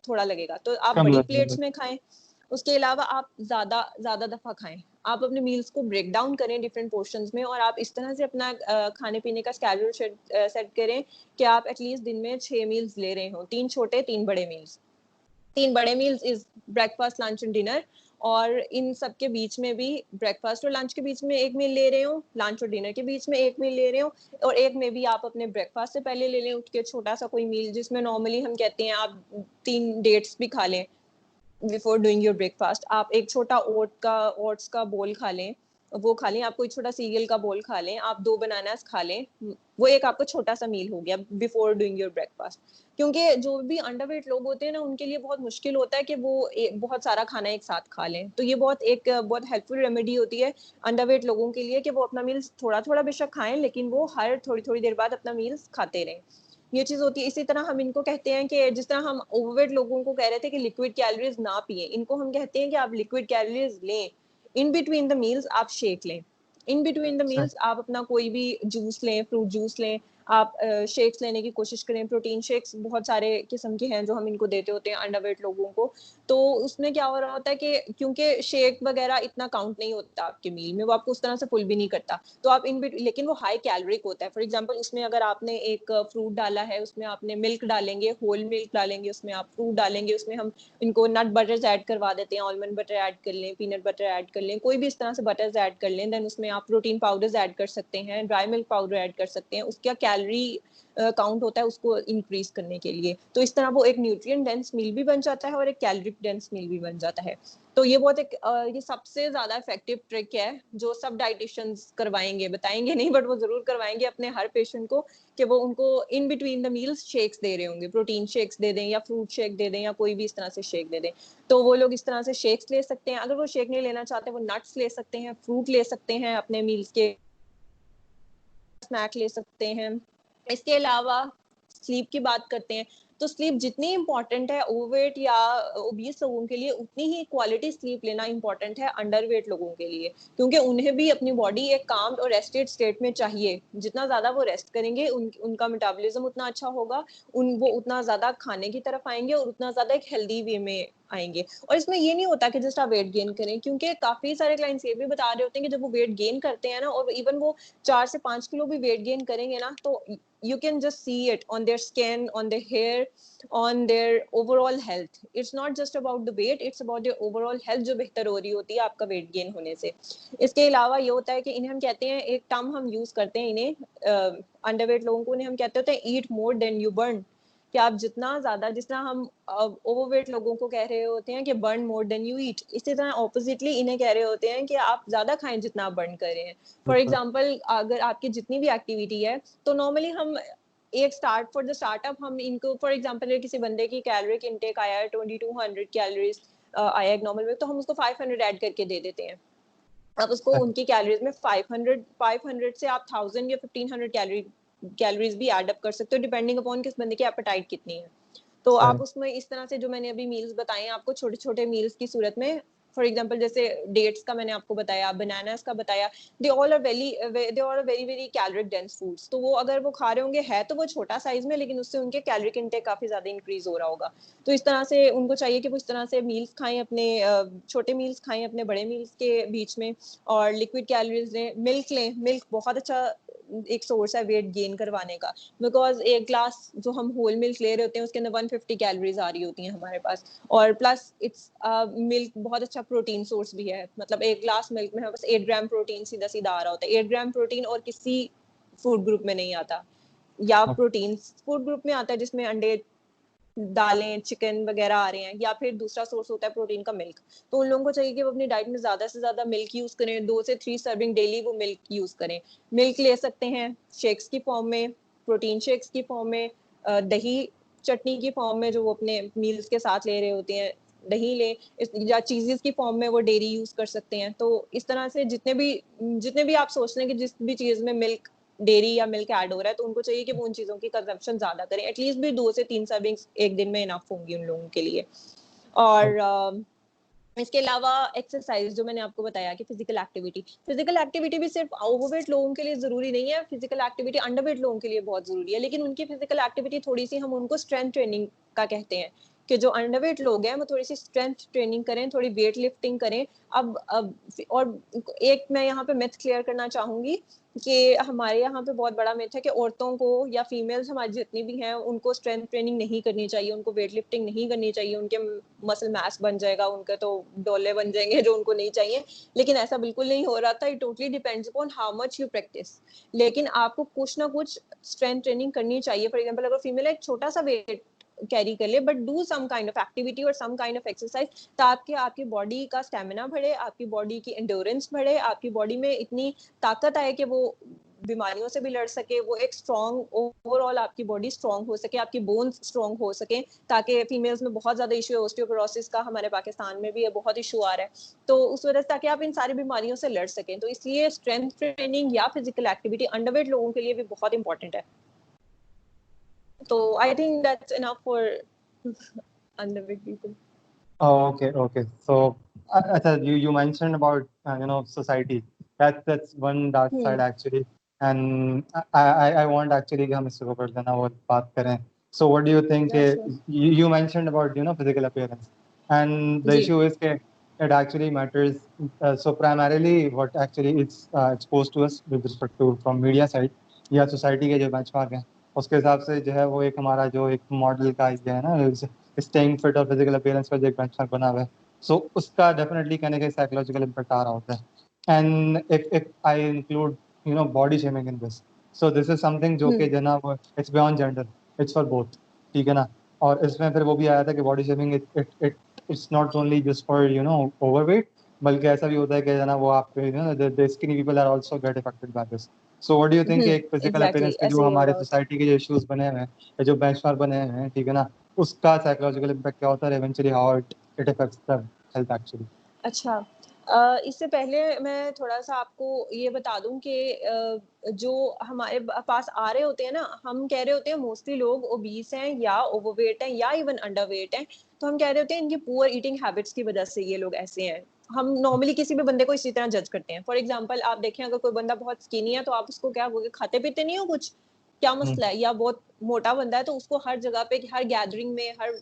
थोड़ा लगेगा, तो आप कम बड़ी लगेगा. प्लेट्स में खाएं। उसके अलावा आप ज्यादा ज्यादा दफा खाएं। आप अपने मील्स को ब्रेक डाउन करें डिफरेंट पोर्शंस में, और आप इस तरह से अपना खाने पीने का स्केड्यूल सेट करें कि आप एटलीस्ट दिन में 6 मील्स ले रहे हो, 3 छोटे 3 बड़े मील्स। 3 बड़े meals is breakfast, lunch and dinner, और इन सब के बीच में भी ब्रेकफास्ट और लंच के बीच में एक मील ले रहे हो, लंच और डिनर के बीच में एक मील ले रहे हो, और एक में भी आप अपने ब्रेकफास्ट से पहले ले लें उठ के छोटा सा कोई मील, जिसमें नॉर्मली हम कहते हैं आप 3 डेट्स भी खा लें, बिफोर डूइंग योर ब्रेकफास्ट आप एक छोटा ओट्स का बोल खा लें, वो खा लें, आप कोई छोटा सीरियल का बोल खा लें, आप 2 बनानास खा लें, वो एक आपका छोटा सा मील हो गया बिफोर डूइंग योर ब्रेकफास्ट। क्योंकि जो भी अंडरवेट लोग होते हैं ना, उनके लिए बहुत मुश्किल होता है कि वो बहुत सारा खाना एक साथ खा लें। तो ये बहुत हेल्पफुल रेमेडी होती है अंडरवेट लोगों के लिए कि वो अपना मील्स थोड़ा थोड़ा बेशक खाएं, लेकिन वो हर थोड़ी थोड़ी देर बाद अपना मील्स खाते रहें। ये चीज होती है। इसी तरह हम इनको कहते हैं कि जिस तरह हम ओवरवेट लोगों को कह रहे थे कि लिक्विड कैलोरीज ना पिए, इनको हम कहते हैं कि आप लिक्विड कैलोरीज लें, इन बिटवीन द मील्स आप शेक लें, इन बिटवीन द अच्छा। मील्स आप अपना कोई भी जूस लें, फ्रूट जूस लें, आप शेक्स लेने की कोशिश करें। प्रोटीन शेक्स बहुत सारे किस्म के हैं जो हम इनको देते होते हैं अंडरवेट लोगों को। तो उसमें क्या हो रहा होता है कि क्योंकि शेक वगैरह इतना काउंट नहीं होता आपके मील में, वो आपको उस तरह से फुल भी नहीं करता, तो आप लेकिन वो हाई कैलोरिक होता है। फॉर एग्जांपल उसमें अगर आपने एक फ्रूट डाला है, उसमें आपने मिल्क डालेंगे, होल मिल्क डालेंगे, उसमें आप फ्रूट डालेंगे, उसमें हम इनको नट बटर्स ऐड करवा देते हैं, आलमंड बटर ऐड कर लें, पीनट बटर ऐड कर लें, कोई भी इस तरह से बटर्स ऐड कर लें। देन उसमें आप प्रोटीन पाउडर्स ऐड कर सकते हैं, ड्राई मिल्क पाउडर ऐड कर सकते हैं। उसका कैलोरी काउंट होता है उसको इंक्रीज करने के लिए। तो इस तरह वो एक न्यूट्रिएंट डेंस मील भी बन जाता है और एक कैलोरिक डेंस मील भी बन जाता है। तो ये ये सबसे ज्यादा इफेक्टिव ट्रिक है जो सब डाइटिशियंस करवाएंगे, बताएंगे नहीं बट वो जरूर करवाएंगे अपने हर पेशेंट को, कि वो उनको in between the meals shakes दे रहे होंगे, प्रोटीन शेक्स दे दें या फ्रूट शेक दे दें या कोई भी इस तरह से शेक दे दें। तो वो लोग इस तरह से शेक्स ले सकते हैं। अगर वो शेक नहीं लेना चाहते, वो नट्स ले सकते हैं, फ्रूट ले सकते हैं, अपने मील्स के स्नैक ले सकते हैं। इसके अलावा स्लीप की बात करते हैं, तो स्लीप जितनी इंपॉर्टेंट है ओवरवेट या ओबीस लोगों के लिए, उतनी ही क्वालिटी स्लीप लेना इंपॉर्टेंट है अंडरवेट लोगों के लिए, क्योंकि उन्हें भी अपनी बॉडी एक काम और रेस्टेड स्टेट में चाहिए। जितना ज्यादा वो रेस्ट करेंगे, उनका मेटाबॉलिज्म उतना अच्छा होगा, वो उतना ज्यादा खाने की तरफ आएंगे और उतना ज्यादा एक हेल्दी वे में आएंगे। और इसमें ये नहीं होता कि जस्ट आप वेट गेन करें, क्योंकि काफी सारे क्लाइंट्स ये भी बता रहे होते हैं कि जब वो वेट गेन करते हैं ना, और इवन वो 4 से 5 किलो भी वेट गेन करेंगे ना, तो you can just see it on their skin, on their hair, on their overall health. It's not just about the weight, it's about their overall health जो बेहतर हो रही होती है आपका वेट गेन होने से। इसके अलावा ये होता है कि इन्हें हम कहते हैं, एक टर्म हम यूज करते हैं इन्हें अंडरवेट लोगों को, इन्हें हम कहते होते हैं ईट मोर देन यू बर्न। कि आप जितना ज्यादा, जिस तरह हम ओवरवेट लोगों को कह रहे होते हैं कि burn more than you eat, इसी तरह ऑपोजिटली इन्हें कह रहे होते हैं कि आप ज्यादा खाएं जितना आप बर्न कर रहे हैं। फॉर बिल्कुल। एग्जाम्पल अगर आपकी जितनी भी एक्टिविटी है, तो नॉर्मली हम एक फॉर द स्टार्टअप हम इनको, फॉर एग्जांपल किसी बंदे की कैलोरिक इनटेक आया है 2200 कैलोरीज आया है नॉर्मल में, तो हम उसको 500 ऐड करके दे देते हैं। अब उसको उनकी कैलोरीज में 500 से आप 1000 या 1500 कैलोरीज भी ऐड अप कर सकते हो, डिपेंडिंग अपॉन किस बंदे की एपेटाइट कितनी है। तो सही। आप उसमें इस तरह से जो मैंने अभी मील्स बताए हैं आपको, छोटे छोटे मील्स की सूरत में, फॉर एग्जांपल जैसे डेट्स का मैंने आपको बताया, बनानास का बताया, they are very very caloric dense foods. तो वो अगर वो खा रहे होंगे, है तो वो छोटा साइज में, लेकिन उससे उनके कैलोरिक इंटेक काफी ज्यादा इंक्रीज हो रहा होगा। तो इस तरह से उनको चाहिए कि वो इस तरह से मील्स खाएं, अपने छोटे मील्स खाएं अपने बड़े मील्स के बीच में, और लिक्विड कैलोरीज लें, मिल्क लें। मिल्क बहुत अच्छा एक सोर्स है वेट गेन करवाने का, बिकॉज एक ग्लास जो हम होल मिल्क ले रहे होते हैं उसके अंदर 150 कैलोरीज आ रही होती हैं हमारे पास, और प्लस इट्स मिल्क बहुत अच्छा प्रोटीन सोर्स भी है। मतलब एक ग्लास मिल्क में हमारे पास 8 ग्राम प्रोटीन सीधा सीधा आ रहा होता है। 8 ग्राम प्रोटीन और किसी फूड ग्रुप में नहीं आता, या प्रोटीन फूड ग्रुप में आता है जिसमें अंडे, दालें, चिकन वगैरह आ रहे हैं, या फिर दूसरा सोर्स होता है प्रोटीन का मिल्क। तो उन लोगों को चाहिए कि वो अपनी डाइट में ज्यादा से ज्यादा मिल्क यूज करें, 2 से 3 सर्विंग डेली वो मिल्क यूज करें। मिल्क ले सकते हैं शेक्स की फॉर्म में, प्रोटीन शेक्स की फॉर्म में, दही चटनी की फॉर्म में जो वो अपने मील्स के साथ ले रहे होते हैं, दही ले, या चीजेस की फॉर्म में वो डेयरी यूज कर सकते हैं। तो इस तरह से जितने भी आप सोच रहे हैं कि जिस भी चीज में मिल्क, डेयरी या मिल्क ऐड हो रहा है, तो उनको चाहिए कि वो उन चीजों की कंजम्पशन ज्यादा करें। एटलीस्ट भी 2 से 3 सर्विंग्स एक दिन में इनफ होंगी उन लोगों के लिए। और इसके अलावा एक्सरसाइज जो मैंने आपको बताया कि फिजिकल एक्टिविटी भी सिर्फ ओवरवेट लोगों के लिए जरूरी नहीं है, फिजिकल एक्टिविटी अंडरवेट लोगों के लिए बहुत जरूरी है। लेकिन उनकी फिजिकल एक्टिविटी थोड़ी सी, हम उनको स्ट्रेंथ ट्रेनिंग का कहते हैं, कि जो अंडरवेट लोग हैं वो थोड़ी सी स्ट्रेंथ ट्रेनिंग करें, थोड़ी वेट लिफ्टिंग करें। अब और एक मैं यहाँ पे मिथ क्लियर करना चाहूंगी कि हमारे यहाँ पे बहुत बड़ा मिथ है कि औरतों को या फीमेल्स हमारी जितनी भी हैं उनको स्ट्रेंथ ट्रेनिंग नहीं करनी चाहिए, उनको वेट लिफ्टिंग नहीं करनी चाहिए, उनके मसल मास बन जाएगा, उनके तो डोले बन जाएंगे जो उनको नहीं चाहिए। लेकिन ऐसा बिल्कुल नहीं हो रहा था। It totally depends upon how much you practice. लेकिन आपको कुछ ना कुछ स्ट्रेंथ ट्रेनिंग करनी चाहिए। फॉर एग्जाम्पल अगर फीमेल एक छोटा सा वेट कैरी कर ले, but do some kind of activity और सम काइंड ऑफ एक्सरसाइज, ताकि आपकी बॉडी का स्टेमिना बढ़े, आपकी बॉडी की एंड्योरेंस बढ़े, आपकी बॉडी में इतनी ताकत आए कि वो बीमारियों से भी लड़ सके, वो एक स्ट्रॉन्ग ओवरऑल आपकी बॉडी स्ट्रॉन्ग हो सके, आपकी बोन्स स्ट्रॉन्ग हो सके, ताकि फीमेल्स में बहुत ज्यादा इशू है ऑस्टियोपोरोसिस का, हमारे पाकिस्तान में भी बहुत इशू आ रहा है, तो उस वजह से ताकि आप इन सारी बीमारियों से लड़ सकें, तो इसलिए स्ट्रेंथ ट्रेनिंग या फिजिकल एक्टिविटी अंडरवेट लोगों के लिए भी बहुत इंपॉर्टेंट है। तो I think that's enough for underweight people. Okay. So, Acha, you mentioned about society. That's one dark side actually, and I want actually कि हम इसके ऊपर जो ना वो बात करें. So, what do you think? You mentioned about physical appearance, and the issue is that it actually matters. So primarily, what actually it's exposed to us with respect to from media side या society के जो benchmark हैं, उसके हिसाब से जो है वो एक हमारा जो एक मॉडल का जो है ना स्टेइंग फिट और फिजिकल अपीयरेंस का जो एक बेंचमार्क बना हुआ है, सो उसका डेफिनेटली कहने का साइकोलॉजिकल इम्पैक्ट आ रहा होता है. And if I include body shaming in this, so this is something जो कि जना वो it's beyond gender, it's for both, ठीक है ना. और इसमें फिर वो भी आया था कि body shaming it's not only just for overweight, बल्कि ऐसा भी होता है कि जना वो आप the skinny people are also get affected by this. So what do you think एक फिजिकल अपीयरेंस के जो हमारे सोसाइटी के जो इश्यूज बने हुए हैं, जो बेंचमार्क बने हुए हैं, ठीक है ना, उसका साइकोलॉजिकल इम्पैक्ट क्या होता है, eventually how it affects the health actually. अच्छा, इससे पहले मैं थोड़ा सा आपको ये बता दूं कि जो हमारे पास आ रहे होते हैं ना, हम कह रहे होते हैं मोस्टली लोग ओबीस हैं या ओवरवेट हैं या इवन अंडरवेट हैं, तो हम कह रहे होते हैं इनकी पुअर ईटिंग हैबिट्स की वजह से ये लोग ऐसे हैं. हम नॉर्मली किसी भी बंदे को इसी तरह जज करते हैं. फॉर एग्जांपल आप देखें, अगर कोई बंदा बहुत स्किनी है तो आप उसको क्या बोलोगे, खाते पीते नहीं हो कुछ, क्या मसला है. या बहुत मोटा बंदा है तो उसको हर जगह पे, हर गैदरिंग में, हर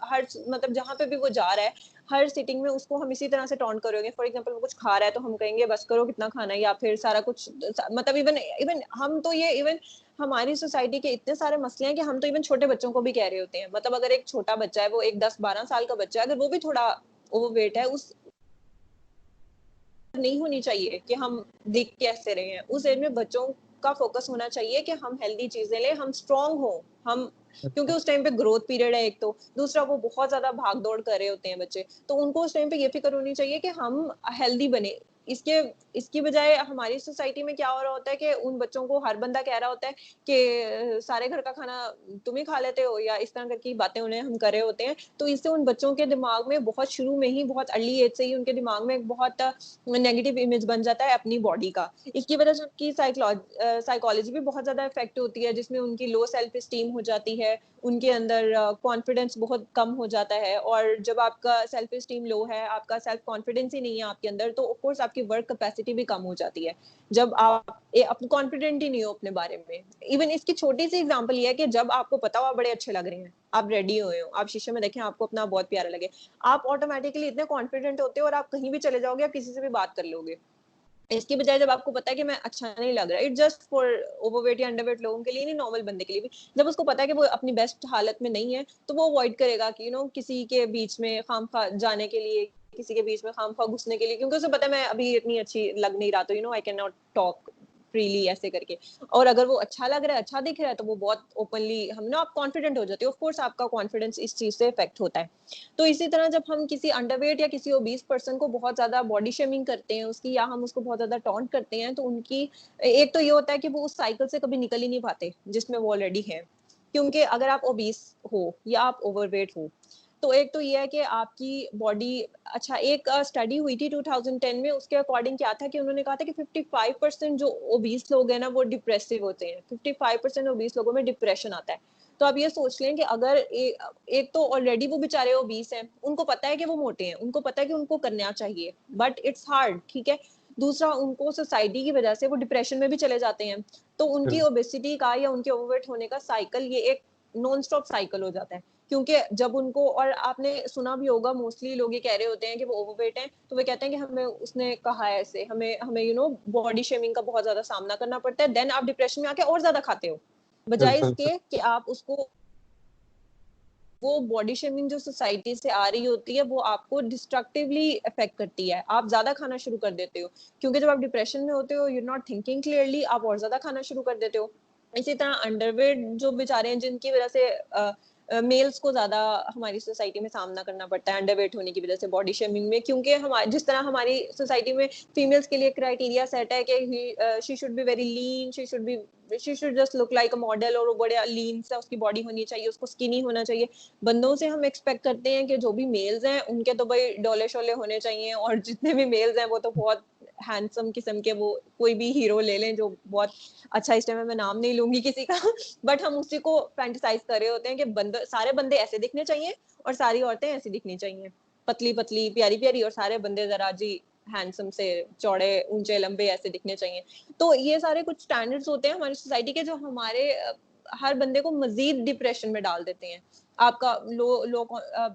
हर मतलब जहाँ पे भी वो जा रहा है, हर सिटिंग में उसको हम इसी तरह से टॉन्ट करोगे. फॉर एग्जांपल वो कुछ खा रहा है तो हम कहेंगे बस करो कितना खाना है, या फिर सारा कुछ, मतलब इवन हम तो ये इवन हमारी सोसाइटी के इतने सारे मसले हैं कि हम तो इवन छोटे बच्चों को भी कह रहे होते हैं. मतलब अगर एक छोटा बच्चा है, वो एक 10-12 साल का बच्चा है, अगर वो भी थोड़ा ओवरवेट है, उस नहीं होनी चाहिए कि हम दिख कैसे रहे हैं. उस एज में बच्चों का फोकस होना चाहिए कि हम हेल्दी चीजें लें, हम स्ट्रांग हो, हम, क्योंकि उस टाइम पे ग्रोथ पीरियड है एक, तो दूसरा वो बहुत ज्यादा भाग दौड़ कर रहे होते हैं बच्चे, तो उनको उस टाइम पे ये फिक्र होनी चाहिए कि हम हेल्दी बने. इसकी बजाय हमारी सोसाइटी में क्या हो रहा होता है कि उन बच्चों को हर बंदा कह रहा होता है कि सारे घर का खाना तुम ही खा लेते हो, या इस तरह करके बातें उन्हें हम कर रहे होते हैं. तो इससे उन बच्चों के दिमाग में बहुत शुरू में ही, बहुत अर्ली एज से ही उनके दिमाग में एक बहुत नेगेटिव इमेज बन जाता है अपनी बॉडी का. इसकी वजह से उनकी साइकोलॉजी भी बहुत ज्यादा इफेक्ट होती है, जिसमें उनकी लो सेल्फ एस्टीम हो जाती है, उनके अंदर कॉन्फिडेंस बहुत कम हो जाता है. और जब आपका सेल्फ एस्टीम लो है, आपका सेल्फ कॉन्फिडेंस ही नहीं है आपके अंदर, तो ऑफ कोर्स आपकी वर्क कैपेसिटी भी कम हो जाती है. जब आप कॉन्फिडेंट ही नहीं हो अपने बारे में. इवन इसकी छोटी सी एग्जांपल ये है कि जब आपको पता हो आप बड़े अच्छे लग रहे हैं, आप रेडी हुए हो, आप शीशे में देखें आपको अपना बहुत प्यारा लगे, आप ऑटोमेटिकली इतने कॉन्फिडेंट होते हो और आप कहीं भी चले जाओगे, आप किसी से भी बात कर लोगे. इसकी बजाय जब आपको पता है कि मैं अच्छा नहीं लग रहा, इट जस्ट फॉर ओवरवेट या अंडरवेट लोगों के लिए नहीं, नॉर्मल बंदे के लिए भी, जब उसको पता है कि वो अपनी बेस्ट हालत में नहीं है, तो वो अवॉइड करेगा कि किसी के बीच में खामखा जाने के लिए, किसी के बीच में खामखा घुसने के लिए, क्योंकि उसे पता है मैं अभी इतनी अच्छी लग नहीं रहा, तो I can not talk freely ऐसे करके. और अगर वो अच्छा लग रहा है, अच्छा दिख रहा है, तो वो बहुत ओपनली, हम आप कॉन्फिडेंट हो जाते हो. ऑफ कोर्स आपका कॉन्फिडेंस इस चीज से इफेक्ट होता है. तो इसी तरह जब हम किसी अंडरवेट या किसी ओबीस पर्सन को बहुत ज्यादा बॉडी शेमिंग करते हैं उसकी, या हम उसको बहुत ज्यादा टॉन्ट करते हैं, तो उनकी एक तो ये होता है कि वो उस साइकिल से कभी निकल ही नहीं पाते जिसमें वो ऑलरेडी है. क्योंकि अगर आप ओबीस हो या आप ओवरवेट हो, तो एक तो ये है कि आपकी बॉडी, अच्छा एक स्टडी हुई थी 2010 में, उसके अकॉर्डिंग क्या था कि उन्होंने कहा था कि 55% जो ओबीस लोग हैं ना वो डिप्रेसिव होते हैं. 55% ओबीस लोगों में डिप्रेशन आता है. तो आप ये सोच लें कि अगर एक तो ऑलरेडी वो बेचारे ओबीस हैं, उनको पता है कि वो मोटे हैं, उनको पता है कि उनको करना चाहिए, बट इट्स हार्ड, ठीक है. दूसरा, उनको सोसाइटी की वजह से वो डिप्रेशन में भी चले जाते हैं, तो उनकी ओबेसिटी का या उनके ओवरवेट होने का साइकिल ये एक नॉन स्टॉप साइकिल हो जाता है. क्योंकि जब उनको, और आपने सुना भी होगा, मोस्टली लोग ये कह रहे होते हैं कि वो ओवरवेट हैं, तो वे कहते हैं कि हमें उसने कहा है ऐसे, हमें हमें बॉडी शेमिंग का बहुत ज्यादा सामना करना पड़ता है, देन आप डिप्रेशन में आके और ज्यादा खाते हो, बजाय इसके कि आप उसको, वो बॉडी शेमिंग जो सोसाइटी से आ रही होती है वो आपको डिस्ट्रक्टिवली इफेक्ट करती है. आप ज्यादा खाना शुरू कर देते हो, क्योंकि जब आप डिप्रेशन में होते हो, you are not thinking clearly, आप और ज्यादा खाना शुरू कर देते हो. इसी तरह अंडरवेट जो बेचारे हैं, जिनकी वजह से मेल्स को ज्यादा हमारी सोसाइटी में सामना करना पड़ता है अंडरवेट होने की वजह से, बॉडी शेमिंग में, क्योंकि हमारे जिस तरह हमारी सोसाइटी में फीमेल्स के लिए क्राइटेरिया सेट है कि she should be very lean, she should just look like a model, और वो बड़े लीन सा उसकी बॉडी होनी चाहिए, उसको स्किनी होना चाहिए। बंदों से हम एक्सपेक्ट करते हैं कि जो भी मेल्स हैं उनके तो भाई डोले शोले होने चाहिए, और जितने भी मेल्स हैं वो तो बहुत हैंडसम किस्म के, वो कोई भी हीरो ले लें जो बहुत अच्छा, इस टाइम मैं नाम नहीं लूंगी किसी का बट हम उसी को फैंटेसाइज कर रहे होते हैं कि सारे बंदे ऐसे दिखने चाहिए और सारी औरतें ऐसी दिखनी चाहिए, पतली पतली प्यारी प्यारी, और सारे बंदे जरा जी हैंडसम से, चौड़े ऊंचे लंबे ऐसे दिखने चाहिए। तो ये सारे कुछ स्टैंडर्ड्स होते हैं हमारी सोसाइटी के, जो हमारे हर बंदे को मजीद डिप्रेशन में डाल देते हैं। आपका लो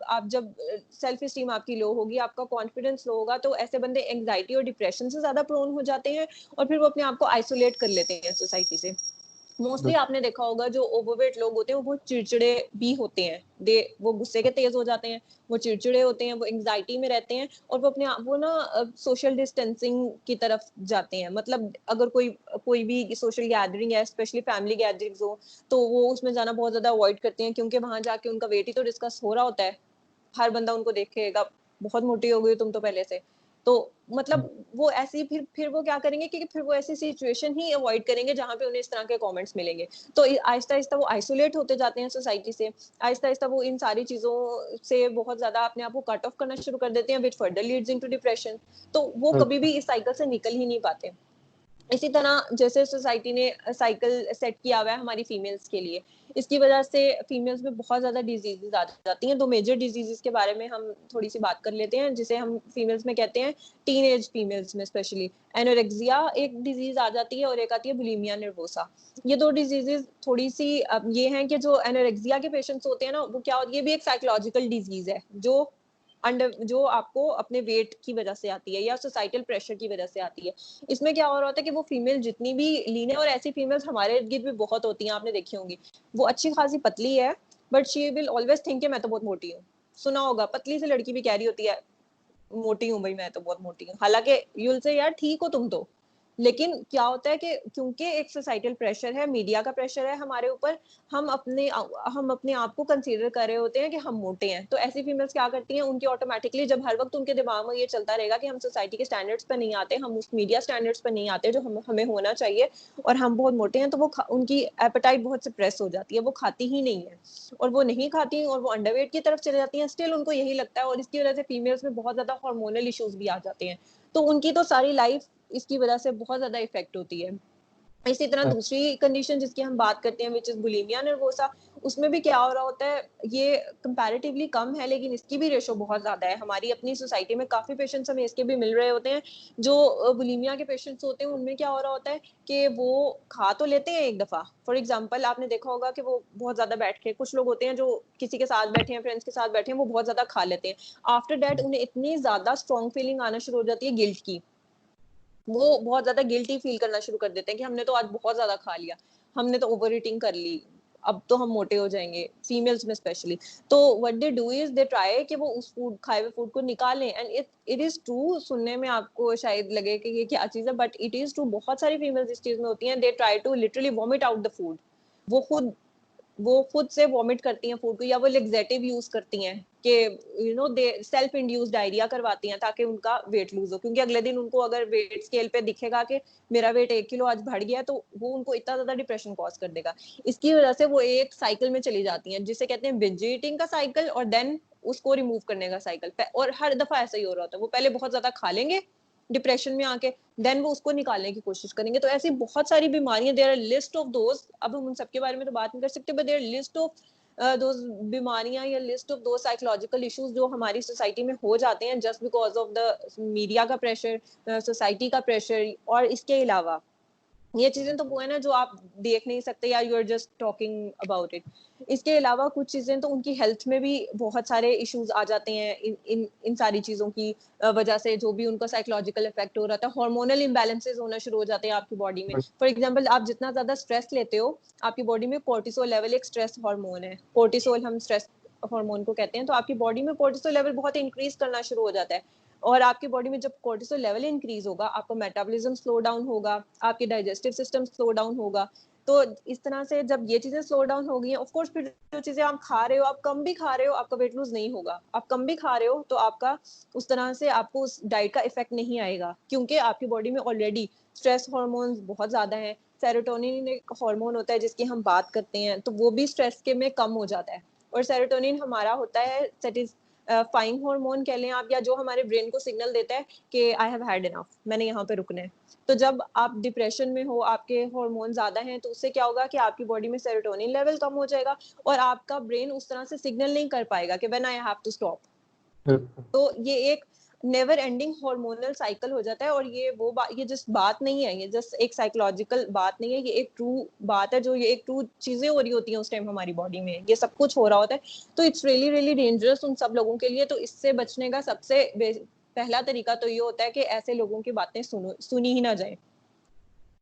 आप जब सेल्फ स्टीम आपकी लो होगी, आपका कॉन्फिडेंस लो होगा, तो ऐसे बंदे एंग्जाइटी और डिप्रेशन से ज्यादा प्रोन हो जाते हैं, और फिर वो अपने आप को आइसोलेट कर लेते हैं सोसाइटी से। मोस्टली आपने देखा होगा जो ओवरवेट लोग होते हैं वो बहुत चिड़चिड़े भी होते हैं, वो गुस्से के तेज हो जाते हैं, वो चिड़चिड़े होते हैं, वो एंग्जाइटी में रहते हैं, और वो अपने आप वो ना सोशल डिस्टेंसिंग की तरफ जाते हैं। मतलब अगर कोई कोई भी सोशल गैदरिंग है, स्पेशली फैमिली गैदरिंग्स हो, तो वो उसमें जाना बहुत ज्यादा अवॉइड करते हैं, क्योंकि वहां जाके उनका वेट ही तो डिस्कस हो रहा होता है, हर बंदा उनको देखेगा बहुत मोटी हो गई तुम तो पहले से। तो मतलब वो ऐसी फिर वो क्या करेंगे कि फिर वो ऐसी सिचुएशन ही अवॉइड करेंगे जहां पे उन्हें इस तरह के कमेंट्स मिलेंगे। तो आहिस्ता आहिस्ता वो आइसोलेट होते जाते हैं सोसाइटी से, आहिस्ता आहिस्ता वो इन सारी चीजों से बहुत ज्यादा अपने आप को कट ऑफ करना शुरू कर देते हैं, which further Leeds into depression. तो वो कभी भी इस साइकिल से निकल ही नहीं पाते। इसी तरह जैसे सोसाइटी ने साइकिल सेट किया हुआ है हमारी फीमेल्स के लिए, इसकी वजह से फीमेल्स में बहुत ज्यादा डिजीजेज आ जाती हैं। दो मेजर डिजीजेस के बारे में हम थोड़ी सी बात कर लेते हैं, जिसे हम फीमेल्स में कहते हैं, टीन एज फीमेल्स में स्पेशली एनोरेक्सिया एक डिजीज आ जाती है, और एक आती है बुलिमिया नर्वोसा। ये दो डिजीजेज थोड़ी सी ये हैं कि जो एनोरेक्सिया के पेशेंट्स होते हैं ना, वो क्या, ये भी एक साइकोलॉजिकल डिजीज है जो आपको अपने वेट की वजह से आती है या सोसाइटल प्रेशर की वजह से आती है। इसमें क्या हो रहा होता है कि वो फीमेल जितनी भी लीन है, और ऐसी फीमेल्स हमारे इर्द गिर्द भी बहुत होती हैं, आपने देखी होंगी, वो अच्छी खासी पतली है but she will always think मैं तो बहुत मोटी हूँ। सुना होगा पतली से लड़की भी कह रही होती है मोटी हूँ भाई, मैं तो बहुत मोटी हूँ, हालांकि यूल से यार ठीक हो तुम तो। लेकिन क्या होता है कि क्योंकि एक सोसाइटल प्रेशर है, मीडिया का प्रेशर है हमारे ऊपर, हम अपने आप को कंसीडर कर रहे होते हैं कि हम मोटे हैं। तो ऐसी फीमेल्स क्या करती हैं, उनकी ऑटोमेटिकली जब हर वक्त उनके दिमाग में ये चलता रहेगा कि हम सोसाइटी के स्टैंडर्ड्स पर नहीं आते, हम उस मीडिया स्टैंडर्ड्स पर नहीं आते जो हमें होना चाहिए, और हम बहुत मोटे हैं, तो वो उनकी एपेटाइट बहुत सप्रेस हो जाती है, वो खाती ही नहीं है, और वो नहीं खाती और वो अंडरवेट की तरफ चले जाती हैं। स्टिल उनको यही लगता है, और इसकी वजह से फीमेल्स में बहुत ज्यादा हार्मोनल इश्यूज भी आ जाते हैं। तो उनकी तो सारी लाइफ इसकी वजह से बहुत ज्यादा इफेक्ट होती है। इसी तरह दूसरी कंडीशन जिसकी हम बात करते हैं विच इज बुलिमिया नर्वोसा, उसमें भी क्या हो रहा होता है, ये कंपैरेटिवली कम है लेकिन इसकी भी रेशो बहुत ज्यादा है। हमारी अपनी सोसाइटी में काफी पेशेंट्स हमें इसके भी मिल रहे होते हैं। जो बुलिमिया के पेशेंट्स होते हैं उनमें क्या हो रहा होता है कि वो खा तो लेते हैं एक दफा, फॉर एग्जाम्पल आपने देखा होगा कि वो बहुत ज्यादा बैठ के, कुछ लोग होते हैं जो किसी के साथ बैठे हैं, फ्रेंड्स के साथ बैठे हैं, वो बहुत ज्यादा खा लेते हैं। आफ्टर दैट उन्हें इतनी ज्यादा स्ट्रॉन्ग फीलिंग आना शुरू हो जाती है गिल्ट की, वो बहुत ज्यादा गिल्टी फील करना शुरू कर देते हैं कि हमने तो आज बहुत ज्यादा खा लिया, हमने तो ओवर ईटिंग कर ली, अब तो हम मोटे हो जाएंगे, फीमेल्स में स्पेशली। तो what they do is they try कि वो उस फूड, खाए हुए फूड को निकालें, एंड इट इज ट्रू, सुनने में आपको शायद लगे कि ये क्या चीज है, बट इट इज ट्रू, बहुत सारी फीमेल्स इस चीज में होती हैं, they try to literally vomit out the food. वो खुद वो खुद से वॉमिट करती हैं फूड को, या वो लेग्जेटिव यूज करती हैं कि दे सेल्फ इंड्यूस्ड डायरिया करवाती हैं ताकि उनका वेट लूज हो, क्योंकि अगले दिन उनको अगर वेट स्केल पे दिखेगा कि मेरा वेट 1 किलो आज बढ़ गया, तो वो उनको इतना ज्यादा डिप्रेशन कॉज कर देगा। इसकी वजह से वो एक साइकिल में चली जाती हैं जिसे कहते हैं बिंज ईटिंग का साइकिल, और देन उसको रिमूव करने का साइकिल। और हर दफा ऐसा ही हो रहा होता है, वो पहले बहुत ज्यादा खा लेंगे डिप्रेशन में आके, देन वो उसको निकालने की कोशिश करेंगे। तो ऐसी बहुत सारी बीमारियां, there are list of those, अब हम उन सबके बारे में तो बात नहीं कर सकते, बट देयर लिस्ट ऑफ दो बीमारियां या लिस्ट ऑफ दो साइकोलॉजिकल इश्यूज जो हमारी सोसाइटी में हो जाते हैं just because of the media का प्रेशर, सोसाइटी का प्रेशर। और इसके अलावा ये चीजें तो वो है ना जो आप देख नहीं सकते, या you are just talking about it. इसके अलावा कुछ चीजें तो उनकी हेल्थ में भी बहुत सारे इश्यूज आ जाते हैं इन सारी चीजों की वजह से, जो भी उनका साइकोलॉजिकल इफेक्ट हो रहा था, हार्मोनल इम्बैलेंसेस होना शुरू हो जाते हैं आपकी बॉडी में। फॉर एग्जांपल आप जितना ज्यादा स्ट्रेस लेते हो, आपकी बॉडी में कोर्टिसोल लेवल, एक स्ट्रेस हार्मोन है, कोर्टिसोल हम स्ट्रेस हार्मोन को कहते हैं, तो आपकी बॉडी में कोर्टिसोल लेवल बहुत इंक्रीज करना शुरू हो जाता है। और आपकी बॉडी में जब कोर्टिसोल लेवल इंक्रीज होगा, आपका मेटाबॉलिज्म स्लो डाउन होगा, आपके डाइजेस्टिव सिस्टम स्लो डाउन होगा, तो इस तरह से जब ये चीजें स्लो डाउन हो गई हैं, ऑफ कोर्स फिर जो चीजें आप खा रहे हो, आप कम भी खा रहे हो, आपका वेट लूज नहीं होगा। आप कम भी खा रहे हो तो आपका उस तरह से आपको उस डाइट का इफेक्ट नहीं आएगा, क्योंकि आपकी बॉडी में ऑलरेडी स्ट्रेस हार्मोन्स बहुत ज्यादा है। सेरोटोनिन एक हार्मोन होता है जिसकी हम बात करते हैं, तो वो भी स्ट्रेस के में कम हो जाता है। और सेरोटोनिन हमारा होता है सेटिस्फाइंग हार्मोन कह लें आप, या जो हमारे ब्रेन को सिग्नल देता है कि आई हैव हैड इनफ, मैंने यहाँ पे रुकना है। तो जब आप डिप्रेशन में हो, आपके हार्मोन ज्यादा हैं, तो उससे क्या होगा कि आपकी बॉडी में सेरोटोनिन लेवल कम हो जाएगा और आपका ब्रेन उस तरह से सिग्नल नहीं कर पाएगा कि when I have to stop. तो ये एक नेवर एंडिंग हार्मोनल साइकिल हो जाता है। और ये जस्ट बात नहीं है, ये जस्ट एक साइकोलॉजिकल बात नहीं है, ये एक ट्रू बात है, जो ये एक ट्रू चीजें हो रही होती हैं उस टाइम हमारी बॉडी में, ये सब कुछ हो रहा होता है। तो इट्स रियली रियली डेंजरस उन सब लोगों के लिए। तो इससे बचने का सबसे पहला तरीका तो ये होता है कि ऐसे लोगों की बातें सुनी ही ना जाए।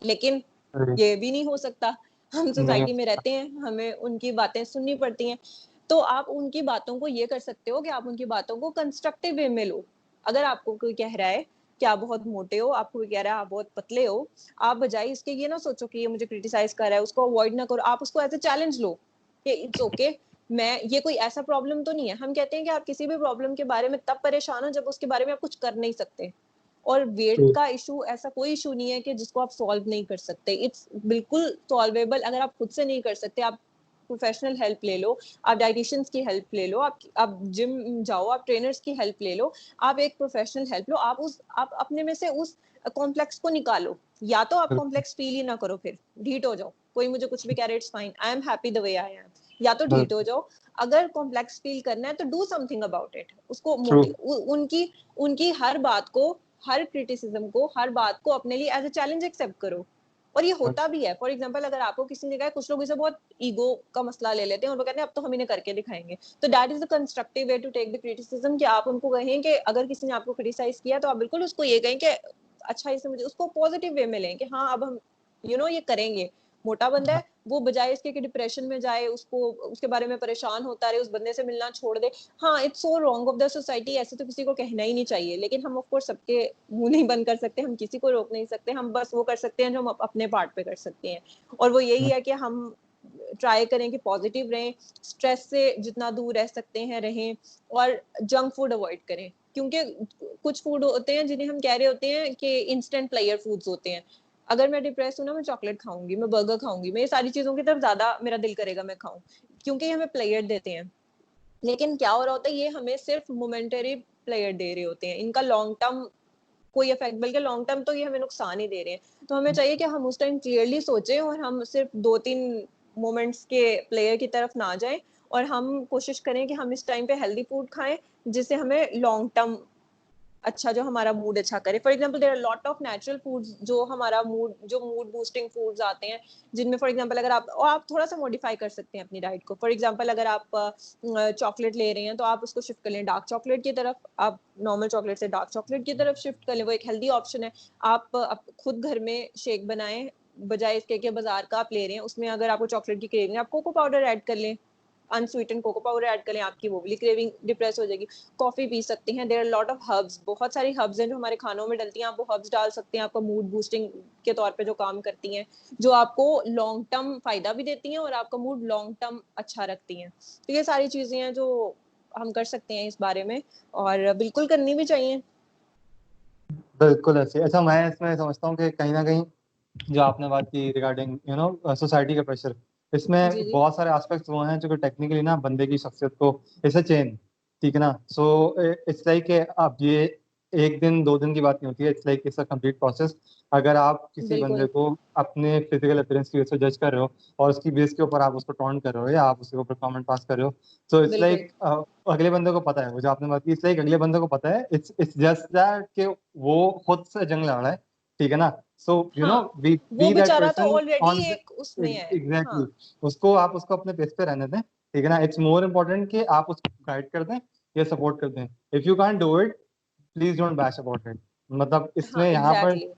लेकिन ये भी नहीं हो सकता, हम सोसाइटी में रहते हैं, हमें उनकी बातें सुननी पड़ती हैं। तो आप उनकी बातों को ये कर सकते हो कि आप उनकी बातों को कंस्ट्रक्टिव वे में लो। अगर आपको कोई कह रहा है कि आप बहुत मोटे हो, आपको कोई कह रहा है आप बहुत पतले हो, आप बजाय इसके ये ना सोचो कि ये मुझे क्रिटिसाइज कर रहा है, उसको अवॉइड ना करो, आप उसको एज ए चैलेंज लो कि इट्स ओके, मैं ये कोई ऐसा प्रॉब्लम तो नहीं है। हम कहते हैं कि आप किसी भी प्रॉब्लम के बारे में तब परेशान हो जब उसके बारे में आप कुछ कर नहीं सकते। और वेट का इशू ऐसा कोई इशू नहीं है कि जिसको आप सॉल्व नहीं कर सकते, इट्स बिल्कुल सॉल्वेबल। अगर आप खुद से नहीं कर सकते, आप प्रोफेशनल हेल्प ले लो, आप डाइटिशियंस की हेल्प ले लो, आप जिम जाओ, आप ट्रेनर्स की हेल्प ले लो, आप एक प्रोफेशनल हेल्प लो, आप अपने में से उस कॉम्प्लेक्स को निकालो। या तो आप कॉम्प्लेक्स फील ही ना करो, फिर ढीठ हो जाओ, कोई मुझे कुछ भी कह रहा है it's fine, I am happy the way I am, या तो ढीठ हो जाओ। अगर कॉम्प्लेक्स फील करना है तो डू समथिंग अबाउट इट। उसको उनकी उनकी हर बात को, हर क्रिटिसिज्म को, हर बात को अपने लिए एज ए चैलेंज एक्सेप्ट करो। और ये होता भी है। फॉर एग्जांपल, अगर आपको किसी ने कहा, कुछ लोग इसे बहुत ईगो का मसला ले लेते हैं और वो कहते हैं अब तो हम इन्हें करके दिखाएंगे। तो that is the constructive way to take the criticism, कि आप उनको कहें कि अगर किसी ने आपको क्रिटिसाइज किया तो आप बिल्कुल उसको ये कहें कि अच्छा, इसे मुझे, उसको पॉजिटिव वे में लें कि हाँ अब हम ये करेंगे। मोटा बंदा है, वो बजाय इसके कि डिप्रेशन में जाए, उसको उसके बारे में परेशान होता रहे, उस बंदे से मिलना छोड़ दे। हाँ, it's so wrong of the society, ऐसे तो किसी को कहना ही नहीं चाहिए। लेकिन हम ऑफ कोर्स सबके मुंह नहीं बंद कर सकते, हम किसी को रोक नहीं सकते। हम बस वो कर सकते हैं जो हम अपने पार्ट पे कर सकते हैं, और वो यही है कि हम ट्राई करें कि पॉजिटिव रहें, स्ट्रेस से जितना दूर रह सकते हैं रहें, और जंक फूड अवॉइड करें। क्योंकि कुछ फूड होते हैं जिन्हें हम कह रहे होते हैं कि इंस्टेंट प्लेयर फूड्स होते हैं। अगर मैं डिप्रेस हूं ना, मैं चॉकलेट खाऊंगी, मैं बर्गर खाऊंगी, मैं ये सारी चीजों की तरफ ज्यादा मेरा दिल करेगा मैं खाऊं, क्योंकि हमें प्लेयर देते हैं। लेकिन क्या हो रहा होता है, ये हमें सिर्फ मोमेंटरी प्लेयर दे रहे होते हैं, इनका लॉन्ग टर्म कोई इफेक्ट, बल्कि लॉन्ग टर्म तो ये हमें नुकसान ही दे रहे हैं। तो हमें चाहिए कि हम उस टाइम क्लियरली सोचें और हम सिर्फ 2-3 मोमेंट्स के प्लेयर की तरफ ना जाएं, और हम कोशिश करें कि हम इस टाइम पे हेल्दी फूड खाएं जिससे हमें लॉन्ग टर्म अच्छा, जो हमारा मूड अच्छा करे। For example, there are lot of natural foods जो हमारा मूड बूस्टिंग फूड्स आते हैं, जिनमें फॉर एग्जांपल अगर आप थोड़ा सा मॉडिफाई कर सकते हैं अपनी डाइट को। फॉर एग्जांपल, अगर आप चॉकलेट ले रहे हैं तो आप उसको शिफ्ट कर लें डार्क चॉकलेट की तरफ, आप नॉर्मल चॉकलेट से डार्क चॉकलेट की तरफ शिफ्ट कर लें, वो एक हेल्दी ऑप्शन है। आप खुद घर में शेक बनाएं, बजाय इसके कि बाजार का आप ले रहे हैं, उसमें अगर आपको चॉकलेट की क्रेविंग है, आप कोको पाउडर ऐड कर लें, अनस्वीटेंड कोको पाउडर ऐड करें, आपकी वो वाली क्रेविंग डिप्रेस हो जाएगी। कॉफी पी सकते हैं, there are lot of herbs, बहुत सारी हर्ब्स हैं जो हमारे खानों में डलती हैं, आप वो हर्ब्स डाल सकते हैं, आपका मूड बूस्टिंग के तौर पे जो काम करती हैं, जो आपको लॉन्ग टर्म फायदा भी देती हैं और आपका मूड लॉन्ग टर्म अच्छा रखती हैं। तो ये सारी चीजें हैं जो हम कर सकते हैं इस बारे में, और बिल्कुल करनी भी चाहिए। बिल्कुल ऐसे। अच्छा, मैं इसमें समझता हूँ कि कहीं ना कहीं जो आपने बात की रिगार्डिंग सोसाइटी का प्रेशर, इसमें जी जी, बहुत सारे एस्पेक्ट्स वो हैं जो कि टेक्निकली ना बंदे की शख्सियत को, इसे चेन, ठीक है ना। सो इट्स लाइक अब ये 1 दिन 2 दिन की बात नहीं होती है, it's like it's a complete process. अगर आप किसी बंदे बिल्कुल को अपने फिजिकल अपीयरेंस की वजह से जज कर रहे हो और उसकी बेस के ऊपर आप उसको टॉन्ट कर रहे हो या आप उसके ऊपर कमेंट पास कर रहे हो, सो इट्स बिल्कुल। लाइक अगले बंदे को पता है, वो जो आपने बात की, इट्स लाइक अगले बंदे को पता है, इट्स जस्ट दैट कि वो खुद से जंग लड़ रहा है, ठीक है ना। सो हाँ, वो बी दैट बेचारा तो पर्सन ऑलरेडी ऑन एक उसमें है। हाँ एग्जैक्टली। उसको आप उसको अपने पेस पे रहने दें, ठीक है ना। इट्स मोर इम्पोर्टेंट कि आप उसको गाइड कर दें या सपोर्ट कर दें। If you can't do it, please don't bash about it. मतलब हाँ, इसमें यहाँ पर एग्जैक्टली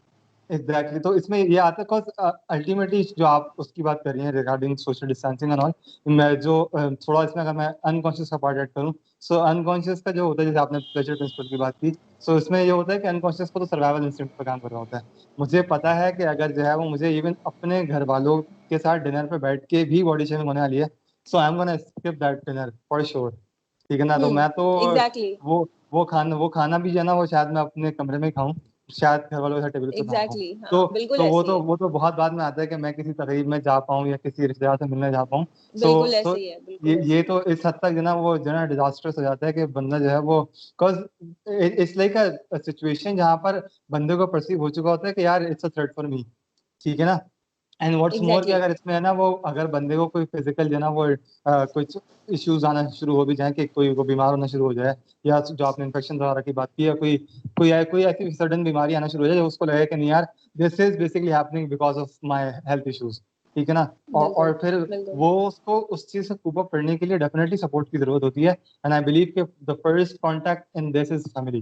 एग्जैक्टली तो इसमें ये आता है बिकॉज अल्टीमेटली जो आप उसकी बात कर रही हैं regarding social distancing and all, मैं जो थोड़ा इसमें अगर मैं अनकॉन्शियस का पार्ट ऐड करूँ, सो अनकॉन्शियस का जो होता है, जैसे आपने प्लेजर प्रिंसिपल की बात की, सो इसमें ये होता है कि अनकॉन्शियस को तो सर्वाइवल इंस्टिंक्ट पर काम कर रहा होता है। मुझे पता है कि अगर जो है वो मुझे इवन अपने घर वालों के साथ डिनर पे बैठ के भी बॉडी शेमिंग होने वाली है, so I am gonna skip that dinner for sure. ठीक है ना, तो मैं तो एग्जैक्टली वो खाना भी जो है ना वो शायद मैं अपने कमरे में ही खाऊं, शायद घर वालों के साथ टेबल पे ना खाऊं। एग्जैक्टली हाँ, तो बिल्कुल तो वो ऐसे ही तो है, वो तो बहुत बाद में आता है कि मैं किसी तकरीब में जा पाऊं या किसी रिश्तेदार से मिलने जा पाऊं। सो बिल्कुल सो ऐसे ही है, ये बिल्कुल ऐसे ये ही है। तो इस हद तक जो है ना वो जो है ना डिजास्टर्स हो जाता है कि बंदा जो है वो, because it's like a situation जहां पर बंदे को परसीव हो चुका होता है कि यार it's a threat for me. ठीक है ना, एंड व्हाट्स मोर कि एग्जैक्टली अगर इसमें है ना वो अगर बंदे को कोई फिजिकल जो है ना वो कुछ इश्यूज आना शुरू हो भी जाए, कि कोई वो बीमार होना शुरू हो जाए, या जो आपने इन्फेक्शन वगैरह की बात की, या कोई ऐसी सडन बीमारी आना शुरू हो जाए जो उसको लगे कि नहीं यार this is basically happening because of my health issues. ठीक है ना, बिल्कुल और फिर बिल्कुल वो उसको उस चीज से कूप अप करने के लिए डेफिनेटली सपोर्ट की जरूरत होती है, एंड आई बिलीव कि the first contact in this is family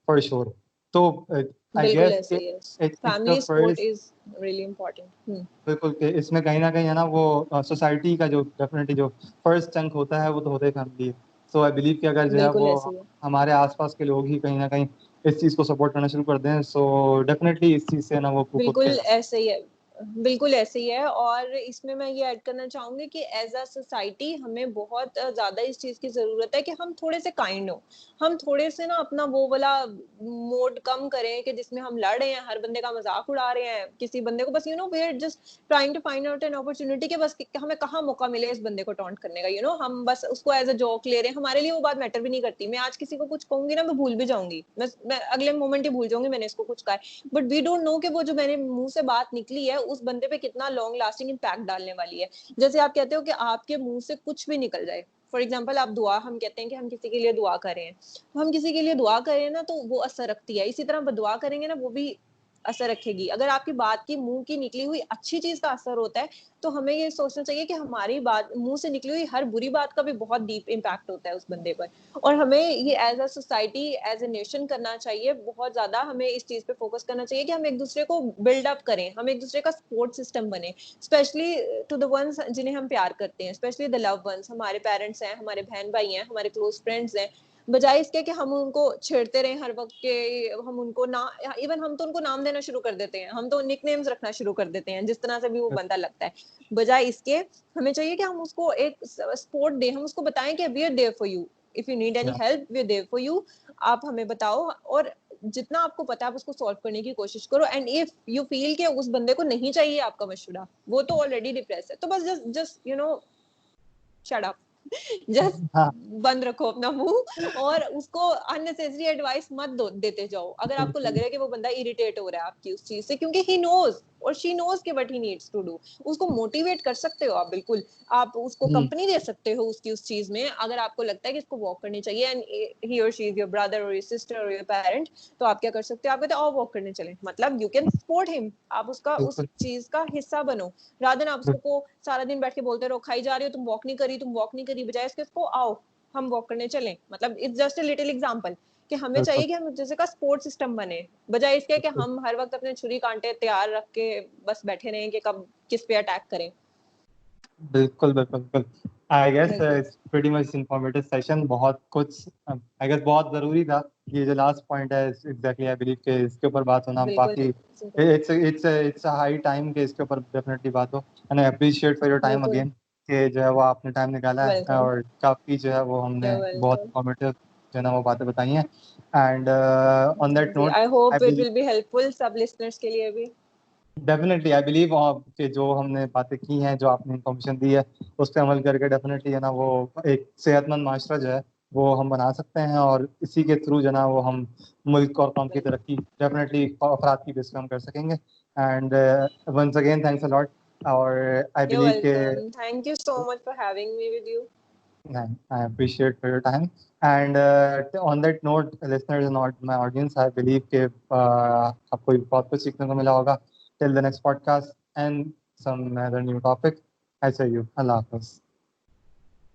for sure. तो आई बिल्कुल गेस ऐसे ही है, it's the family support first, is really important. बिल्कुल कि इसमें कहीं ना कहीं है ना वो सोसाइटी का जो डेफिनेटली जो फर्स्ट चंक होता है वो तो होता ही फैमिली है। सो आई बिलीव कि अगर जो है बिल्कुल वो ऐसे ही है, हमारे आसपास के लोग ही कहीं ना कहीं इस चीज़ को सपोर्ट करना शुरू कर दें, सो डेफिनेटली इस चीज़ से ना वो कूप अप बिल्कुल किया जा सकता ऐसे ही है, बिल्कुल ऐसे ही है। और इसमें मैं ये ऐड करना चाहूंगी कि एज अ सोसाइटी हमें बहुत ज्यादा इस चीज की जरूरत है कि हम थोड़े से काइंड हो, हम थोड़े से ना अपना वो वाला मोड कम करें कि जिसमें हम लड़ रहे हैं, हर बंदे का मजाक उड़ा रहे हैं, किसी बंदे को बस we are just trying to find out an opportunity कि बस हमें कहाँ मौका मिले इस बंदे को टॉन्ट करने का, हम बस उसको एज अ जोक ले रहे हैं, हमारे लिए वो बात मैटर भी नहीं करती। मैं आज किसी को कुछ कहूंगी ना, मैं भूल भी जाऊंगी, मैं अगले मोमेंट ही भूल जाऊंगी मैंने इसको कुछ कहा, बट वी डोंट नो कि वो जो मेरे मुंह से बात निकली है उस बंदे पे कितना लॉन्ग लास्टिंग इम्पैक्ट डालने वाली है। जैसे आप कहते हो कि आपके मुंह से कुछ भी निकल जाए, फॉर एग्जाम्पल आप दुआ, हम कहते हैं कि हम किसी के लिए दुआ करें, तो हम किसी के लिए दुआ करें ना तो वो असर रखती है, इसी तरह बदुआ करेंगे ना वो भी असर रखेगी। अगर आपकी बात की मुंह की निकली हुई अच्छी चीज का असर होता है, तो हमें ये सोचना चाहिए कि हमारी बात मुंह से निकली हुई हर बुरी बात का भी बहुत डीप इम्पैक्ट होता है उस बंदे पर। और हमें ये as a society as a nation करना चाहिए, बहुत ज्यादा हमें इस चीज पे फोकस करना चाहिए कि हम एक दूसरे को बिल्ड अप करें, हम एक दूसरे का सपोर्ट सिस्टम बने, स्पेशली टू द वंस जिन्हें हम प्यार करते हैं, स्पेशली द लव वंस, हमारे पेरेंट्स हैं, हमारे बहन भाई हैं, हमारे क्लोज फ्रेंड्स हैं। बजाय इसके कि हम उनको छेड़ते रहे हर वक्त के, हम उनको ना, इवन हम तो उनको नाम देना शुरू कर देते हैं, हम तो निक नेम्स रखना शुरू कर देते हैं जिस तरह से भी वो है। बंदा लगता है। बजाय इसके हमें चाहिए कि हम उसको एक सपोर्ट दें, हम उसको बताएं कि we are there for you, if you need any Yeah. Help we are there for you. आप हमें बताओ, और जितना आपको पता है आप उसको सॉल्व करने की कोशिश करो। एंड इफ यू फील कि उस बंदे को नहीं चाहिए आपका मशवरा, वो तो ऑलरेडी डिप्रेस है, तो बस just just shut up, just हाँ, बंद रखो अपना मुंह, और उसको अननेसेसरी एडवाइस मत देते जाओ अगर आपको लग बिल्कुल रहा है कि वो बंदा इरिटेट हो रहा है आपकी उस चीज से, क्योंकि ही नोज और शी नोज के what he needs to do. उसको मोटिवेट कर सकते हो आप, बिल्कुल आप उसको कंपनी दे सकते हो उसकी उस चीज में, अगर आपको लगता है कि इसको वॉक करनी चाहिए and he or she is your brother और योर सिस्टर और योर पेरेंट, तो आप क्या कर सकते हो, आप कहते हो आओ वॉक करने चले, मतलब यू कैन सपोर्ट हिम, आप उसका उस बिल्कुल चीज का हिस्सा बनो, रादर आप उसको सारा दिन बैठ के बोलते रहो खाई जा रही हो तुम, वॉक नहीं करी, तुम वॉक नहीं करी, बजाय इसके उसको आओ हम वॉक करने चलें। मतलब it's just a little example कि हमें बिल्कुल चाहिए कि हम जैसे का सपोर्ट सिस्टम बने, बजाय इसके कि बिल्कुल हम हर वक्त अपने छुरी कांटे तैयार रख के बस बैठे रहें कि कब किस पे अटैक करें। बिल्कुल बिल्कुल बिल्कुल। आई गेस बिल्कुल it's pretty much informative session, बहुत कुछ आई गेस बहुत जरूरी था। ये जो लास्ट पॉइंट है एग्जैक्टली आई बिलीव के इसके ऊपर बात होना बिल्कुल बाकी, बिल्कुल इट्स हाई टाइम के इसके ऊपर डेफिनेटली बात हो। And I appreciate for your time बिल्कुल। अगेन, कि जो है वो आपने टाइम निकाला है वेलकम। और काफ़ी जो है वो हमने यू बहुत वेलकम। इंफॉर्मेटिव जो है ना वो बातें बताई हैं। एंड ऑन दैट जी note I I hope it believe will be helpful सब लिसनर्स के लिए भी। डेफिनेटली आई बिलीव कि जो हमने बातें की हैं, जो आपने इन्फॉर्मेशन दी है, उस पर अमल करके डेफिनेटली है ना वो एक सेहतमंद माशरा जो है वो हम बना सकते हैं, और इसी के थ्रू जो है ना वो हम मुल्क और कौम की बिल्कुल। तरक्की डेफिनेटली अफराद की बेस पे हम कर सकेंगे। And once again thanks a lot. और आई यू बिलीव के welcome, thank you so much for having me with you. I appreciate for your time. And on that note, listeners and my audience, I believe कि आपको बहुत कुछ सीखने को मिला होगा. Till the next podcast and some other new topic. I say you. Allah Hafiz.